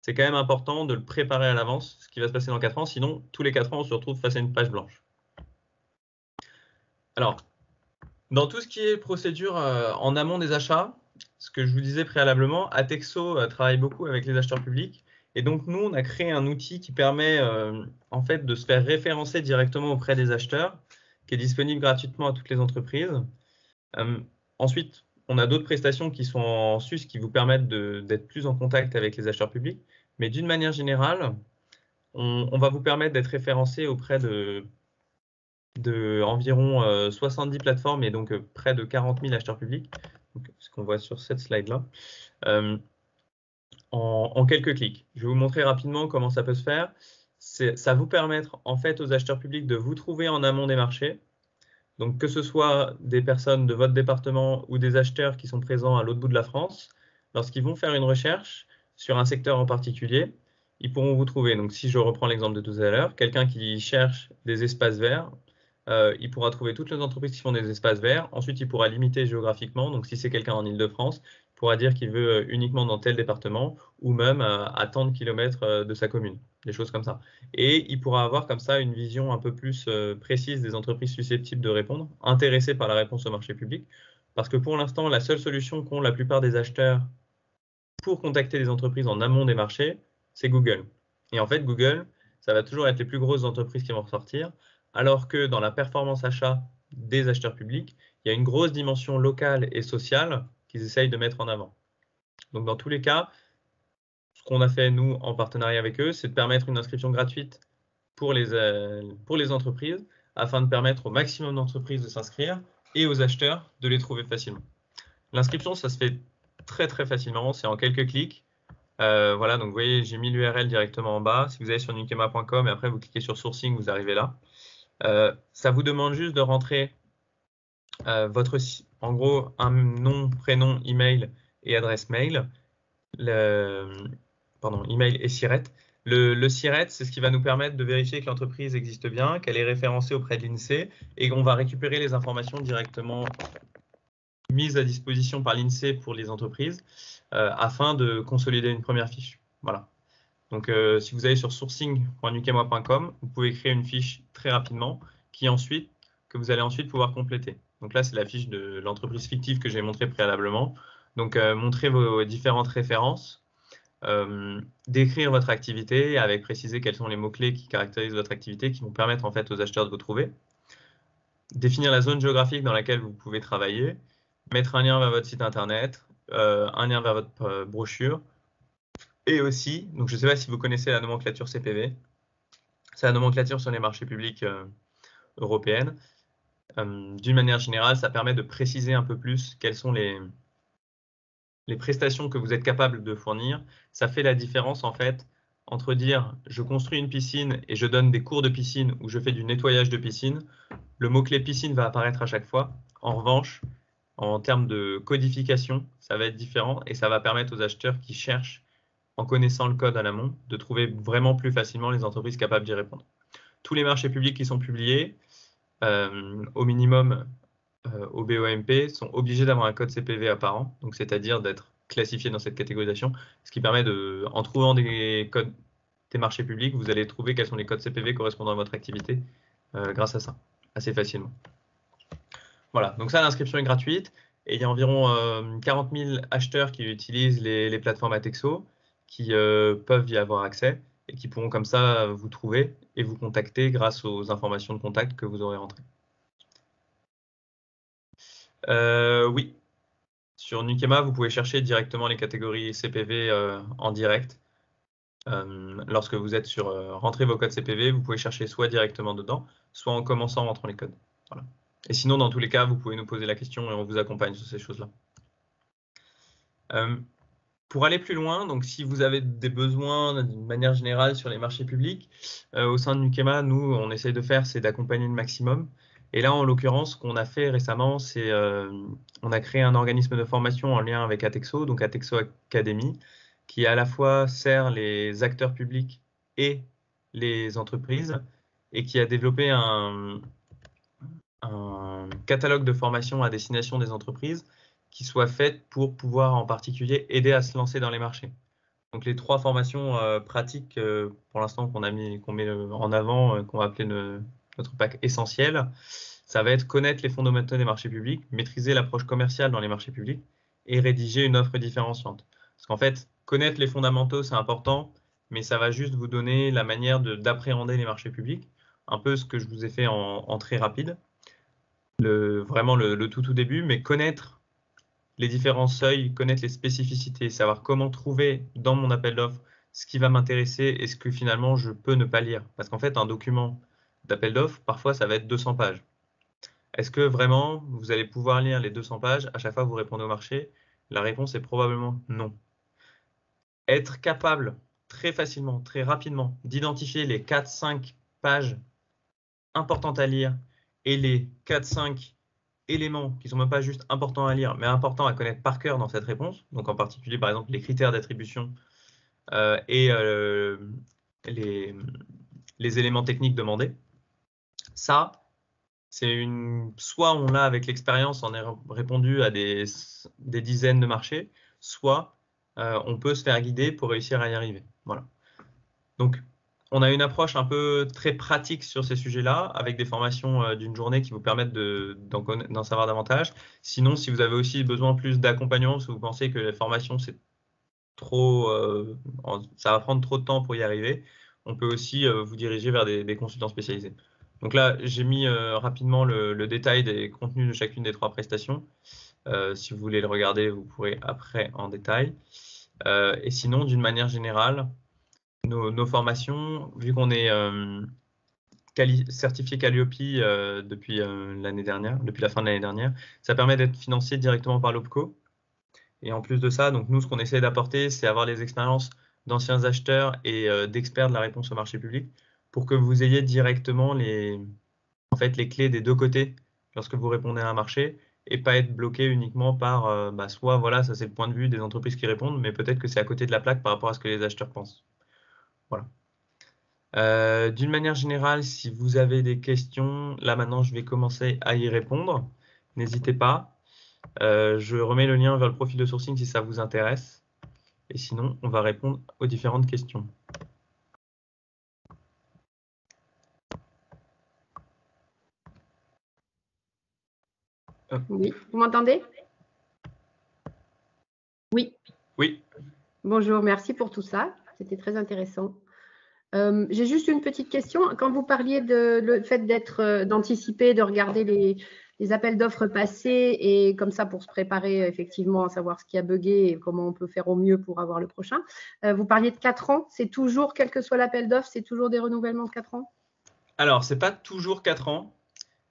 c'est quand même important de le préparer à l'avance, ce qui va se passer dans 4 ans, sinon tous les 4 ans on se retrouve face à une page blanche. Alors, dans tout ce qui est procédure en amont des achats, ce que je vous disais préalablement, Atexo travaille beaucoup avec les acheteurs publics. Et donc, nous, on a créé un outil qui permet en fait de se faire référencer directement auprès des acheteurs, qui est disponible gratuitement à toutes les entreprises. Ensuite, on a d'autres prestations qui sont en sus qui vous permettent d'être plus en contact avec les acheteurs publics. Mais d'une manière générale, on va vous permettre d'être référencé auprès de environ 70 plateformes et donc près de 40 000 acheteurs publics, donc, ce qu'on voit sur cette slide-là, en quelques clics. Je vais vous montrer rapidement comment ça peut se faire. ça vous permettre en fait aux acheteurs publics de vous trouver en amont des marchés. Donc que ce soit des personnes de votre département ou des acheteurs qui sont présents à l'autre bout de la France, lorsqu'ils vont faire une recherche sur un secteur en particulier, ils pourront vous trouver. Donc si je reprends l'exemple de tout à l'heure, quelqu'un qui cherche des espaces verts, il pourra trouver toutes les entreprises qui font des espaces verts. Ensuite, il pourra limiter géographiquement. Donc si c'est quelqu'un en Île-de-France, il pourra dire qu'il veut uniquement dans tel département ou même à tant de kilomètres de sa commune, des choses comme ça. Et il pourra avoir comme ça une vision un peu plus précise des entreprises susceptibles de répondre, intéressées par la réponse au marché public. Parce que pour l'instant, la seule solution qu'ont la plupart des acheteurs pour contacter les entreprises en amont des marchés, c'est Google. Et en fait, Google, ça va toujours être les plus grosses entreprises qui vont ressortir, alors que dans la performance achat des acheteurs publics, il y a une grosse dimension locale et sociale qu'ils essayent de mettre en avant. Donc dans tous les cas, ce qu'on a fait, nous, en partenariat avec eux, c'est de permettre une inscription gratuite pour les entreprises, afin de permettre au maximum d'entreprises de s'inscrire et aux acheteurs de les trouver facilement. L'inscription, ça se fait très très facilement, c'est en quelques clics. Voilà, donc vous voyez, j'ai mis l'URL directement en bas. Si vous allez sur nukema.com et après vous cliquez sur sourcing, vous arrivez là. Ça vous demande juste de rentrer en gros, un nom, prénom, email et adresse mail. Email et SIRET. Le SIRET, c'est ce qui va nous permettre de vérifier que l'entreprise existe bien, qu'elle est référencée auprès de l'INSEE et qu'on va récupérer les informations directement mises à disposition par l'INSEE pour les entreprises afin de consolider une première fiche. Voilà. Donc, si vous allez sur sourcing.nukema.com, vous pouvez créer une fiche très rapidement que vous allez ensuite pouvoir compléter. Donc là, c'est la fiche de l'entreprise fictive que j'ai montrée préalablement. Donc, montrez vos différentes références, décrire votre activité avec préciser quels sont les mots-clés qui caractérisent votre activité, qui vont permettre en fait aux acheteurs de vous trouver. Définir la zone géographique dans laquelle vous pouvez travailler, mettre un lien vers votre site internet, un lien vers votre brochure, et aussi, donc je ne sais pas si vous connaissez la nomenclature CPV, c'est la nomenclature sur les marchés publics européennes. D'une manière générale, ça permet de préciser un peu plus quelles sont les prestations que vous êtes capable de fournir. Ça fait la différence en fait entre dire je construis une piscine et je donne des cours de piscine ou je fais du nettoyage de piscine. Le mot-clé piscine va apparaître à chaque fois. En revanche, en termes de codification, ça va être différent et ça va permettre aux acheteurs qui cherchent, en connaissant le code à l'amont, de trouver vraiment plus facilement les entreprises capables d'y répondre. Tous les marchés publics qui sont publiés, au minimum au BOMP, sont obligés d'avoir un code CPV apparent, donc c'est-à-dire d'être classifiés dans cette catégorisation, ce qui permet en trouvant des codes des marchés publics, vous allez trouver quels sont les codes CPV correspondant à votre activité grâce à ça, assez facilement. Voilà, donc ça, l'inscription est gratuite et il y a environ 40 000 acheteurs qui utilisent les plateformes Atexo qui peuvent y avoir accès et qui pourront comme ça vous trouver et vous contacter grâce aux informations de contact que vous aurez rentrées. Oui, sur Nukema, vous pouvez chercher directement les catégories CPV en direct. Lorsque vous êtes sur rentrer vos codes CPV, vous pouvez chercher soit directement dedans, soit en commençant en rentrant les codes. Voilà. Et sinon, dans tous les cas, vous pouvez nous poser la question et on vous accompagne sur ces choses-là. Pour aller plus loin, donc si vous avez des besoins d'une manière générale sur les marchés publics, au sein de Nukema, nous, on essaye de faire, c'est d'accompagner le maximum. Et là, en l'occurrence, ce qu'on a fait récemment, c'est on a créé un organisme de formation en lien avec Atexo, donc Atexo Academy, qui à la fois sert les acteurs publics et les entreprises, et qui a développé un catalogue de formation à destination des entreprises qui soit faite pour pouvoir en particulier aider à se lancer dans les marchés. Donc les 3 formations pratiques pour l'instant qu'on met en avant, qu'on va appeler notre pack essentiel, ça va être connaître les fondamentaux des marchés publics, maîtriser l'approche commerciale dans les marchés publics et rédiger une offre différenciante. Parce qu'en fait, connaître les fondamentaux, c'est important, mais ça va juste vous donner la manière d'appréhender les marchés publics, un peu ce que je vous ai fait en très rapide, vraiment le tout début, mais connaître les différents seuils, connaître les spécificités, savoir comment trouver dans mon appel d'offres ce qui va m'intéresser et ce que finalement je peux ne pas lire. Parce qu'en fait, un document d'appel d'offres, parfois ça va être 200 pages. Est-ce que vraiment vous allez pouvoir lire les 200 pages à chaque fois que vous répondez au marché? La réponse est probablement non. Être capable très facilement, très rapidement, d'identifier les 4-5 pages importantes à lire et les 4-5 éléments qui ne sont même pas juste importants à lire, mais importants à connaître par cœur dans cette réponse, donc en particulier par exemple les critères d'attribution et les éléments techniques demandés. Ça, soit on l'a avec l'expérience, on a répondu à des dizaines de marchés, soit on peut se faire guider pour réussir à y arriver. Voilà. Donc, on a une approche un peu très pratique sur ces sujets-là, avec des formations d'une journée qui vous permettent d'en savoir davantage. Sinon, si vous avez aussi besoin plus d'accompagnement, parce que vous pensez que la formation, c'est trop, ça va prendre trop de temps pour y arriver, on peut aussi vous diriger vers des consultants spécialisés. Donc là, j'ai mis rapidement le détail des contenus de chacune des 3 prestations. Si vous voulez le regarder, vous pourrez après en détail. Et sinon, d'une manière générale, nos formations, vu qu'on est certifié Calliope depuis l'année dernière, depuis la fin de l'année dernière, ça permet d'être financé directement par l'OPCO. Et en plus de ça, donc nous, ce qu'on essaie d'apporter, c'est avoir les expériences d'anciens acheteurs et d'experts de la réponse au marché public pour que vous ayez directement les clés des 2 côtés lorsque vous répondez à un marché et pas être bloqué uniquement par soit voilà, ça c'est le point de vue des entreprises qui répondent, mais peut-être que c'est à côté de la plaque par rapport à ce que les acheteurs pensent. Voilà. D'une manière générale, si vous avez des questions, là maintenant je vais commencer à y répondre. N'hésitez pas. Je remets le lien vers le profil de sourcing si ça vous intéresse. Et sinon, on va répondre aux différentes questions. Oui, vous m'entendez? Oui. Oui. Bonjour, merci pour tout ça. C'était très intéressant. J'ai juste une petite question. Quand vous parliez de le fait d'anticiper, de regarder les appels d'offres passés et comme ça pour se préparer effectivement à savoir ce qui a bugué et comment on peut faire au mieux pour avoir le prochain, vous parliez de 4 ans. C'est toujours, quel que soit l'appel d'offres, c'est toujours des renouvellements de 4 ans? Alors, c'est pas toujours 4 ans,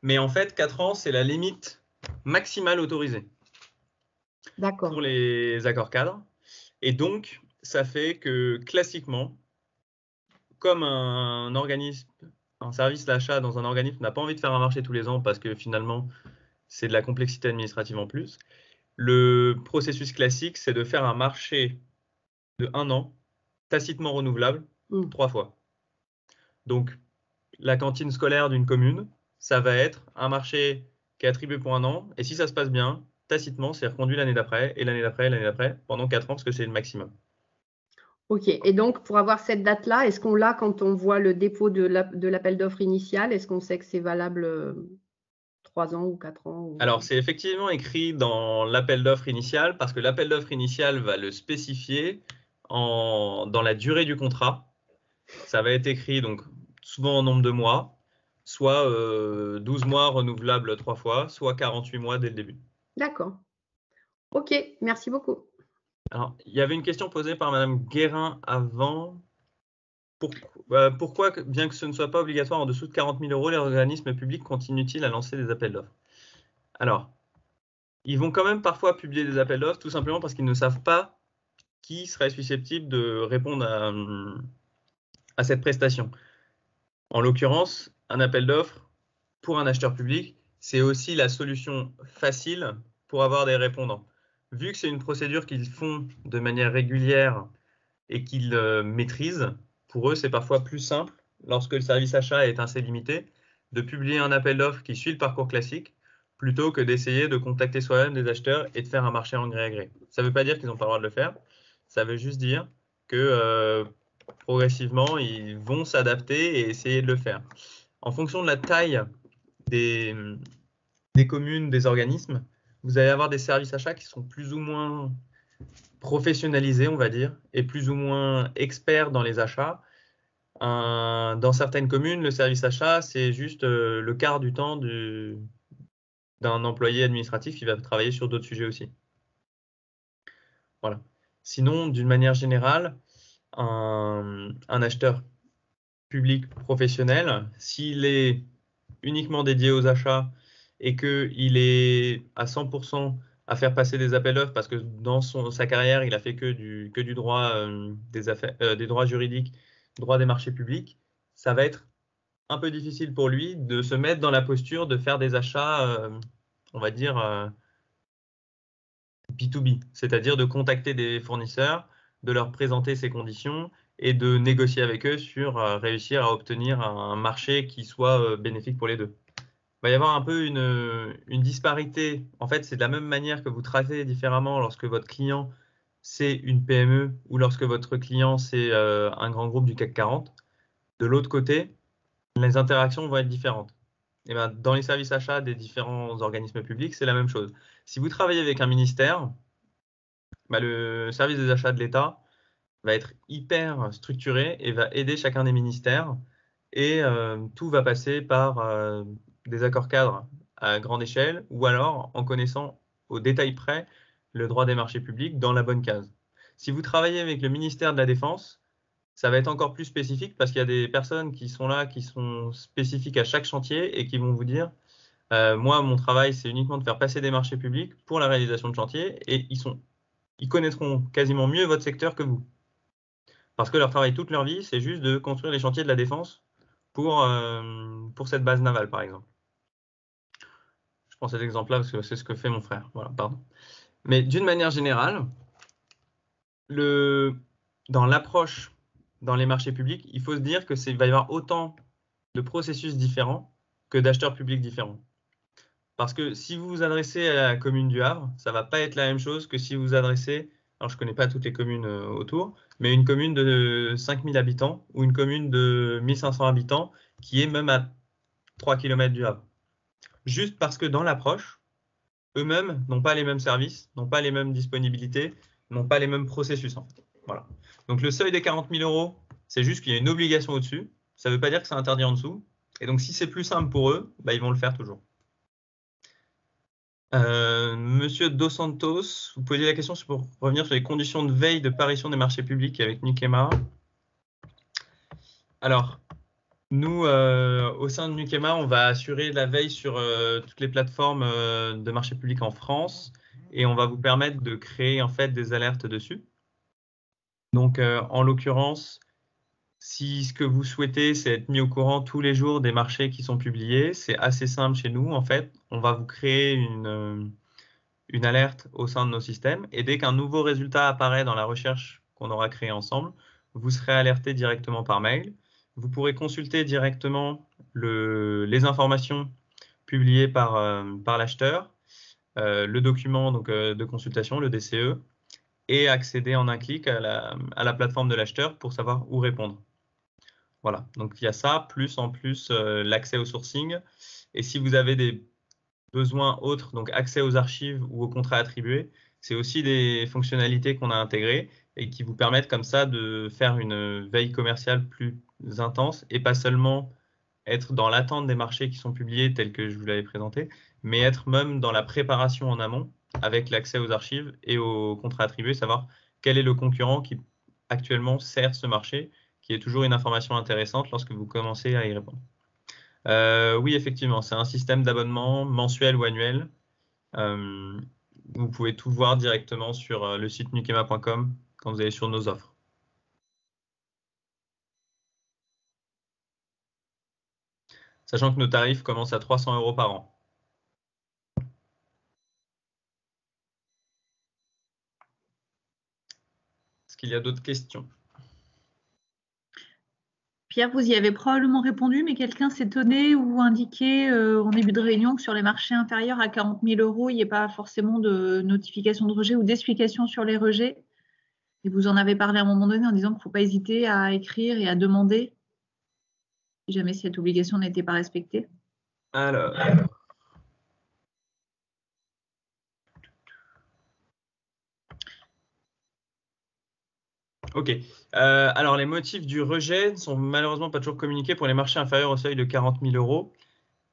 mais en fait, 4 ans, c'est la limite maximale autorisée. D'accord. Pour les accords cadres. Et donc, ça fait que classiquement, comme un organisme, un service d'achat dans un organisme n'a pas envie de faire un marché tous les ans parce que finalement, c'est de la complexité administrative en plus, le processus classique, c'est de faire un marché de 1 an, tacitement renouvelable, 3 fois. Donc, la cantine scolaire d'une commune, ça va être un marché qui est attribué pour 1 an, et si ça se passe bien, tacitement, c'est reconduit l'année d'après, et l'année d'après, et l'année d'après, pendant 4 ans, parce que c'est le maximum. Ok, et donc pour avoir cette date-là, est-ce qu'on l'a quand on voit le dépôt de l'appel d'offres initial? Est-ce qu'on sait que c'est valable 3 ans ou 4 ans ou... Alors, c'est effectivement écrit dans l'appel d'offres initial, parce que l'appel d'offres initial va le spécifier dans la durée du contrat. Ça va être écrit donc souvent en nombre de mois, soit 12 mois renouvelables 3 fois, soit 48 mois dès le début. D'accord. Ok, merci beaucoup. Alors, il y avait une question posée par Madame Guérin avant. Pourquoi, bien que ce ne soit pas obligatoire en dessous de 40 000 €, les organismes publics continuent-ils à lancer des appels d'offres? Alors, ils vont quand même parfois publier des appels d'offres, tout simplement parce qu'ils ne savent pas qui serait susceptible de répondre à cette prestation. En l'occurrence, un appel d'offres pour un acheteur public, c'est aussi la solution facile pour avoir des répondants. Vu que c'est une procédure qu'ils font de manière régulière et qu'ils maîtrisent, pour eux, c'est parfois plus simple, lorsque le service achat est assez limité, de publier un appel d'offres qui suit le parcours classique, plutôt que d'essayer de contacter soi-même des acheteurs et de faire un marché en gré à gré. Ça ne veut pas dire qu'ils n'ont pas le droit de le faire, ça veut juste dire que progressivement, ils vont s'adapter et essayer de le faire. En fonction de la taille des communes, des organismes, vous allez avoir des services achats qui sont plus ou moins professionnalisés, on va dire, et plus ou moins experts dans les achats. Dans certaines communes, le service achat, c'est juste le quart du temps d'un employé administratif qui va travailler sur d'autres sujets aussi. Voilà. Sinon, d'une manière générale, un acheteur public professionnel, s'il est uniquement dédié aux achats et qu'il est à 100% à faire passer des appels d'offres parce que dans sa carrière, il a fait que du droit des droits juridiques, droit des marchés publics, ça va être un peu difficile pour lui de se mettre dans la posture de faire des achats, on va dire, B2B, c'est-à-dire de contacter des fournisseurs, de leur présenter ses conditions et de négocier avec eux sur réussir à obtenir un marché qui soit bénéfique pour les deux. Il va y avoir un peu une disparité. En fait, c'est de la même manière que vous traitez différemment lorsque votre client, c'est une PME ou lorsque votre client, c'est un grand groupe du CAC 40. De l'autre côté, les interactions vont être différentes. Et bien, dans les services achats des différents organismes publics, c'est la même chose. Si vous travaillez avec un ministère, le service des achats de l'État va être hyper structuré et va aider chacun des ministères. Et tout va passer par des accords cadres à grande échelle ou alors en connaissant au détail près le droit des marchés publics dans la bonne case. Si vous travaillez avec le ministère de la Défense, ça va être encore plus spécifique parce qu'il y a des personnes qui sont là, qui sont spécifiques à chaque chantier et qui vont vous dire moi, mon travail, c'est uniquement de faire passer des marchés publics pour la réalisation de chantiers et ils connaîtront quasiment mieux votre secteur que vous. Parce que leur travail toute leur vie, c'est juste de construire les chantiers de la défense pour cette base navale, par exemple. Je prends cet exemple-là parce que c'est ce que fait mon frère. Voilà, pardon. Mais d'une manière générale, dans l'approche dans les marchés publics, il faut se dire que va y avoir autant de processus différents que d'acheteurs publics différents. Parce que si vous vous adressez à la commune du Havre, ça ne va pas être la même chose que si vous vous adressez, alors je ne connais pas toutes les communes autour, mais une commune de 5000 habitants ou une commune de 1500 habitants qui est même à 3 km du Havre. Juste parce que dans l'approche, eux-mêmes n'ont pas les mêmes services, n'ont pas les mêmes disponibilités, n'ont pas les mêmes processus en fait. Voilà. Donc le seuil des 40 000 €, c'est juste qu'il y a une obligation au-dessus. Ça ne veut pas dire que c'est interdit en dessous. Et donc si c'est plus simple pour eux, ils vont le faire toujours. Monsieur Dos Santos, vous posez la question pour revenir sur les conditions de veille de parution des marchés publics avec Nukema. Alors, nous, au sein de Nukema, on va assurer la veille sur toutes les plateformes de marchés publics en France et on va vous permettre de créer en fait des alertes dessus. Donc, en l'occurrence, si ce que vous souhaitez, c'est être mis au courant tous les jours des marchés qui sont publiés, c'est assez simple chez nous. En fait, on va vous créer une alerte au sein de nos systèmes et dès qu'un nouveau résultat apparaît dans la recherche qu'on aura créée ensemble, vous serez alerté directement par mail. Vous pourrez consulter directement les informations publiées par l'acheteur, le document donc, de consultation, le DCE, et accéder en un clic à la plateforme de l'acheteur pour savoir où répondre. Voilà, donc il y a ça, plus en plus l'accès au sourcing. Et si vous avez des besoins autres, donc accès aux archives ou aux contrats attribués, c'est aussi des fonctionnalités qu'on a intégrées et qui vous permettent comme ça de faire une veille commerciale plus intense et pas seulement être dans l'attente des marchés qui sont publiés tels que je vous l'avais présenté, mais être même dans la préparation en amont avec l'accès aux archives et aux contrats attribués, savoir quel est le concurrent qui actuellement sert ce marché, qui est toujours une information intéressante lorsque vous commencez à y répondre. Oui, effectivement, c'est un système d'abonnement mensuel ou annuel. Vous pouvez tout voir directement sur le site nukema.com quand vous allez sur nos offres. Sachant que nos tarifs commencent à 300 € par an. Est-ce qu'il y a d'autres questions? Pierre, vous y avez probablement répondu, mais quelqu'un s'étonnait ou indiquait en début de réunion que sur les marchés inférieurs à 40 000 €, il n'y ait pas forcément de notification de rejet ou d'explication sur les rejets. Et vous en avez parlé à un moment donné en disant qu'il ne faut pas hésiter à écrire et à demander si jamais cette obligation n'était pas respectée. Alors, ok. Alors, les motifs du rejet ne sont malheureusement pas toujours communiqués pour les marchés inférieurs au seuil de 40 000 €.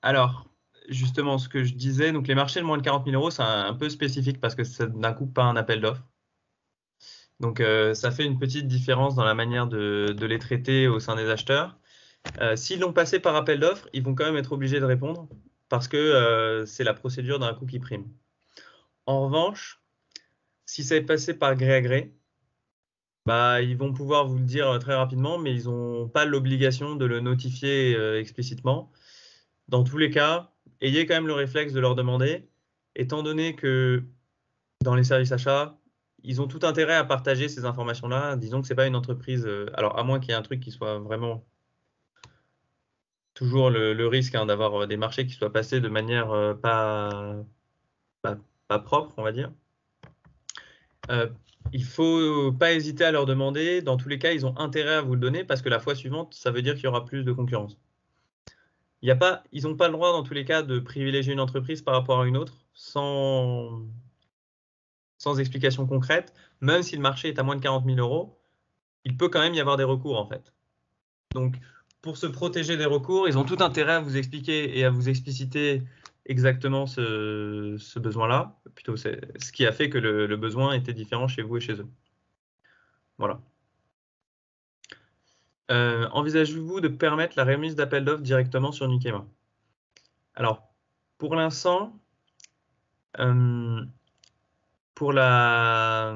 Alors, justement, ce que je disais, donc les marchés de moins de 40 000 €, c'est un peu spécifique parce que ça d'un coup pas un appel d'offres. Donc, ça fait une petite différence dans la manière de les traiter au sein des acheteurs. S'ils l'ont passé par appel d'offres, ils vont quand même être obligés de répondre parce que c'est la procédure d'un coup qui prime. En revanche, si ça est passé par gré à gré, bah, ils vont pouvoir vous le dire très rapidement, mais ils n'ont pas l'obligation de le notifier explicitement. Dans tous les cas, ayez quand même le réflexe de leur demander, étant donné que dans les services achats, ils ont tout intérêt à partager ces informations-là. Disons que ce n'est pas une entreprise, alors à moins qu'il y ait un truc qui soit vraiment toujours le risque d'avoir des marchés qui soient passés de manière pas propre, on va dire. Il ne faut pas hésiter à leur demander. Dans tous les cas, ils ont intérêt à vous le donner parce que la fois suivante, ça veut dire qu'il y aura plus de concurrence. Ils n'ont pas le droit, dans tous les cas, de privilégier une entreprise par rapport à une autre sans explication concrète. Même si le marché est à moins de 40 000 €, il peut quand même y avoir des recours, en fait. Donc, pour se protéger des recours, ils ont tout intérêt à vous expliquer et à vous expliciter exactement ce besoin-là. Plutôt, c'est ce qui a fait que le besoin était différent chez vous et chez eux. Voilà. Envisagez-vous de permettre la remise d'appel d'offres directement sur Nukema? Alors, pour l'instant, pour la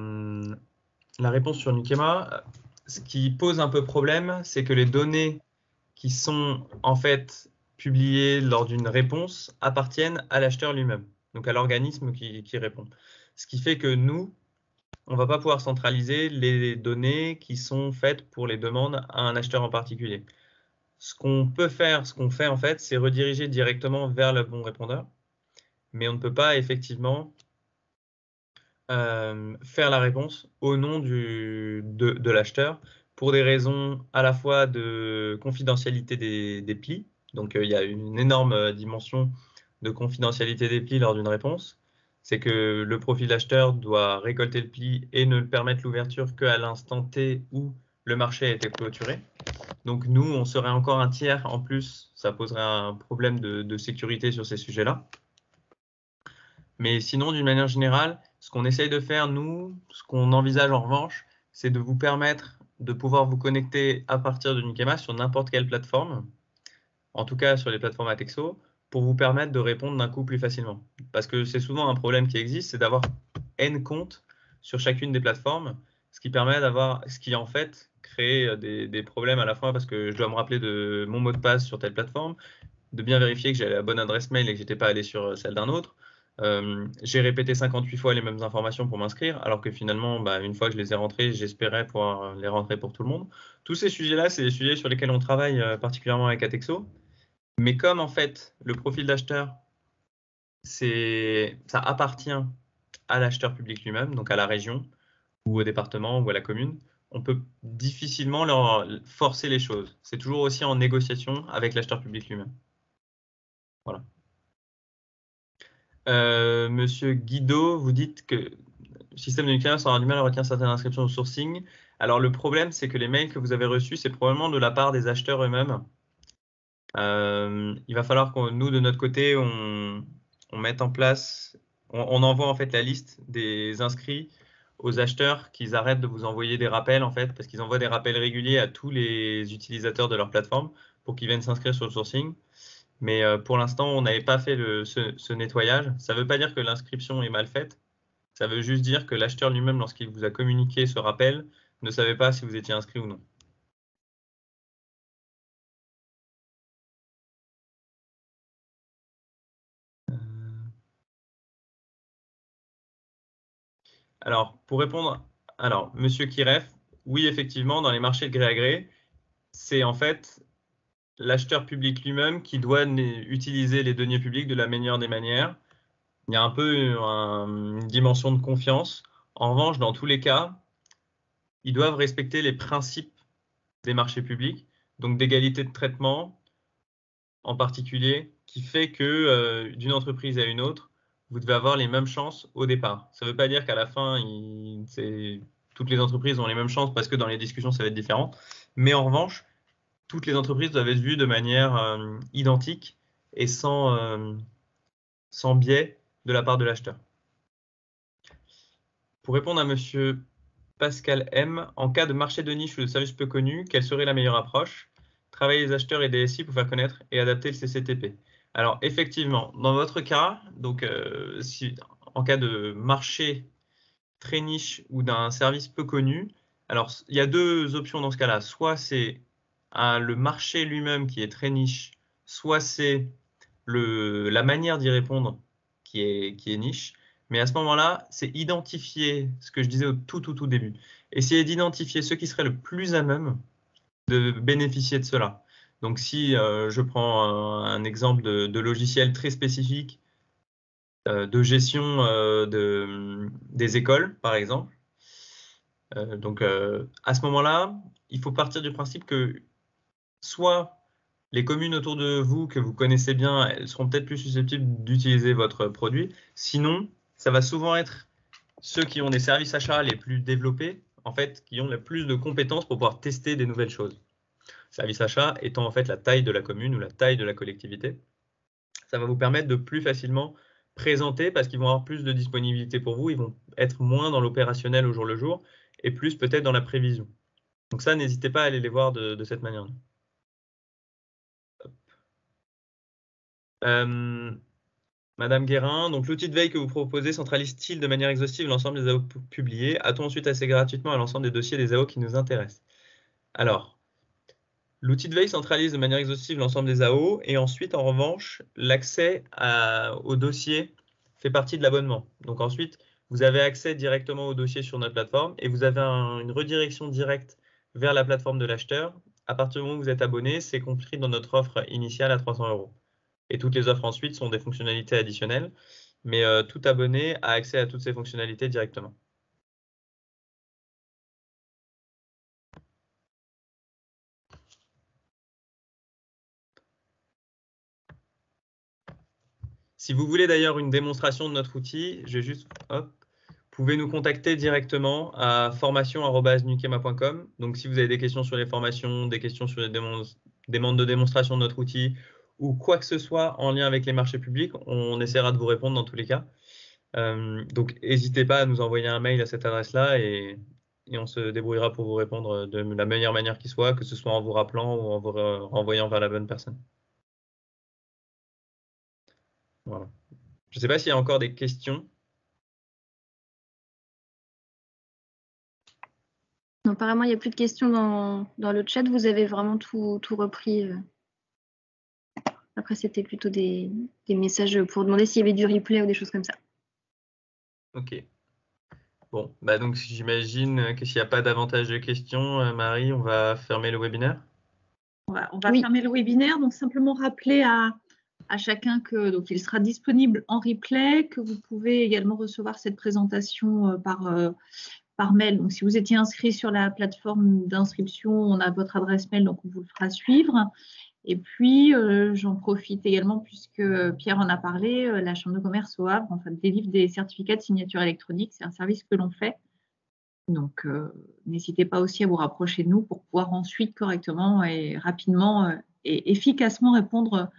réponse sur Nukema, ce qui pose un peu problème, c'est que les données qui sont en fait publiées lors d'une réponse appartiennent à l'acheteur lui-même, donc à l'organisme qui répond. Ce qui fait que nous, on ne va pas pouvoir centraliser les données qui sont faites pour les demandes à un acheteur en particulier. Ce qu'on peut faire, ce qu'on fait en fait, c'est rediriger directement vers le bon répondeur, mais on ne peut pas effectivement faire la réponse au nom de l'acheteur pour des raisons à la fois de confidentialité des plis. Donc, il y a une énorme dimension de confidentialité des plis lors d'une réponse. C'est que le profil d'acheteur doit récolter le pli et ne permettre l'ouverture qu'à l'instant T où le marché a été clôturé. Donc, nous, on serait encore un tiers en plus. Ça poserait un problème de sécurité sur ces sujets-là. Mais sinon, d'une manière générale, ce qu'on essaye de faire, nous, ce qu'on envisage en revanche, c'est de vous permettre de pouvoir vous connecter à partir de Nukema sur n'importe quelle plateforme, en tout cas sur les plateformes Atexo, pour vous permettre de répondre d'un coup plus facilement. Parce que c'est souvent un problème qui existe, c'est d'avoir N comptes sur chacune des plateformes, ce qui en fait crée des problèmes à la fois parce que je dois me rappeler de mon mot de passe sur telle plateforme, de bien vérifier que j'avais la bonne adresse mail et que je n'étais pas allé sur celle d'un autre. J'ai répété 58 fois les mêmes informations pour m'inscrire, alors que finalement, une fois que je les ai rentrées, j'espérais pouvoir les rentrer pour tout le monde. Tous ces sujets-là, c'est des sujets sur lesquels on travaille particulièrement avec Atexo. Mais comme en fait, le profil d'acheteur, ça appartient à l'acheteur public lui-même, donc à la région, ou au département, ou à la commune, on peut difficilement leur forcer les choses. C'est toujours aussi en négociation avec l'acheteur public lui-même. Voilà. Monsieur Guido, vous dites que le système de Nukema aura du mal à retenir certaines inscriptions au sourcing. Alors, le problème, c'est que les mails que vous avez reçus, c'est probablement de la part des acheteurs eux-mêmes. Il va falloir que nous, de notre côté, on mette en place, on envoie en fait la liste des inscrits aux acheteurs, qu'ils arrêtent de vous envoyer des rappels, en fait, parce qu'ils envoient des rappels réguliers à tous les utilisateurs de leur plateforme pour qu'ils viennent s'inscrire sur le sourcing. Mais pour l'instant, on n'avait pas fait ce nettoyage. Ça ne veut pas dire que l'inscription est mal faite. Ça veut juste dire que l'acheteur lui-même, lorsqu'il vous a communiqué ce rappel, ne savait pas si vous étiez inscrit ou non. Alors, pour répondre, Monsieur Kiref, oui, effectivement, dans les marchés de gré à gré, c'est en fait l'acheteur public lui-même qui doit utiliser les deniers publics de la meilleure des manières. Il y a un peu une dimension de confiance. En revanche, dans tous les cas, ils doivent respecter les principes des marchés publics, donc d'égalité de traitement en particulier, qui fait que d'une entreprise à une autre, vous devez avoir les mêmes chances au départ. Ça ne veut pas dire qu'à la fin, toutes les entreprises ont les mêmes chances parce que dans les discussions, ça va être différent. Mais en revanche, toutes les entreprises doivent être vues de manière identique et sans biais de la part de l'acheteur. Pour répondre à Monsieur Pascal M, en cas de marché de niche ou de service peu connu, quelle serait la meilleure approche? Travailler les acheteurs et DSI pour faire connaître et adapter le CCTP. Alors effectivement, dans votre cas, donc en cas de marché très niche ou d'un service peu connu, alors il y a deux options dans ce cas-là. Soit c'est le marché lui-même qui est très niche, soit c'est la manière d'y répondre qui est niche. Mais à ce moment-là, c'est identifier ce que je disais au tout début. Essayer d'identifier ceux qui seraient le plus à même de bénéficier de cela. Donc si je prends un exemple de logiciel très spécifique de gestion des écoles, par exemple, donc à ce moment-là, il faut partir du principe que soit les communes autour de vous que vous connaissez bien, elles seront peut-être plus susceptibles d'utiliser votre produit. Sinon, ça va souvent être ceux qui ont des services achats les plus développés, en fait, qui ont le plus de compétences pour pouvoir tester des nouvelles choses. Service achat étant en fait la taille de la commune ou la taille de la collectivité. Ça va vous permettre de plus facilement présenter parce qu'ils vont avoir plus de disponibilité pour vous, ils vont être moins dans l'opérationnel au jour le jour et plus peut-être dans la prévision. Donc ça, n'hésitez pas à aller les voir de cette manière. Madame Guérin, donc l'outil de veille que vous proposez centralise-t-il de manière exhaustive l'ensemble des AO publiés? A-t-on ensuite accès gratuitement à l'ensemble des dossiers des AO qui nous intéressent? Alors, l'outil de veille centralise de manière exhaustive l'ensemble des AO et ensuite, en revanche, l'accès au dossier fait partie de l'abonnement. Donc ensuite, vous avez accès directement au dossier sur notre plateforme et vous avez une redirection directe vers la plateforme de l'acheteur. À partir du moment où vous êtes abonné, c'est compris dans notre offre initiale à 300 €. Et toutes les offres ensuite sont des fonctionnalités additionnelles, mais tout abonné a accès à toutes ces fonctionnalités directement. Si vous voulez d'ailleurs une démonstration de notre outil, je vais juste, hop, vous pouvez nous contacter directement à formation@nukema.com. Donc si vous avez des questions sur les formations, des questions sur les demandes de démonstration de notre outil ou quoi que ce soit en lien avec les marchés publics, on essaiera de vous répondre dans tous les cas. Donc n'hésitez pas à nous envoyer un mail à cette adresse-là et on se débrouillera pour vous répondre de la meilleure manière qui soit, que ce soit en vous rappelant ou en vous renvoyant vers la bonne personne. Voilà. Je ne sais pas s'il y a encore des questions. Non, apparemment, il n'y a plus de questions dans le chat. Vous avez vraiment tout repris. Après, c'était plutôt des messages pour demander s'il y avait du replay ou des choses comme ça. Ok. Bon, bah donc j'imagine que s'il n'y a pas davantage de questions, Marie, on va fermer le webinaire. On va fermer le webinaire. Donc simplement rappeler à chacun que donc il sera disponible en replay, que vous pouvez également recevoir cette présentation par mail. Donc si vous étiez inscrit sur la plateforme d'inscription, on a votre adresse mail, donc on vous le fera suivre. Et puis, j'en profite également, puisque Pierre en a parlé, la Chambre de commerce au Havre délivre des certificats de signature électronique. C'est un service que l'on fait. Donc, n'hésitez pas aussi à vous rapprocher de nous pour pouvoir ensuite correctement et rapidement et efficacement répondre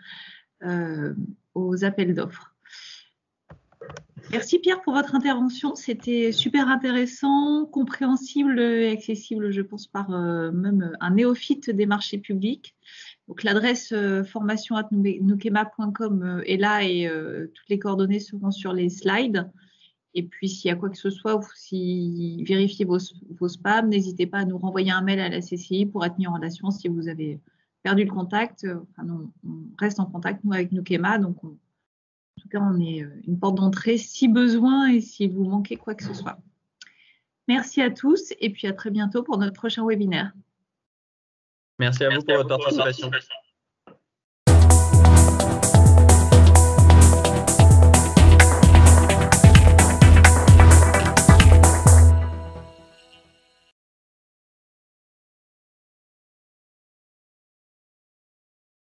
aux appels d'offres. Merci Pierre pour votre intervention. C'était super intéressant, compréhensible et accessible, je pense, par même un néophyte des marchés publics. Donc l'adresse formation@nukema.com est là et toutes les coordonnées seront sur les slides. Et puis s'il y a quoi que ce soit, ou si vérifiez vos spams, n'hésitez pas à nous renvoyer un mail à la CCI pour être mis en relation si vous avez perdu le contact. Enfin, on reste en contact nous avec Nukema, donc en tout cas on est une porte d'entrée si besoin et si vous manquez quoi que ce soit. Merci à tous et puis à très bientôt pour notre prochain webinaire. Merci à vous pour votre participation.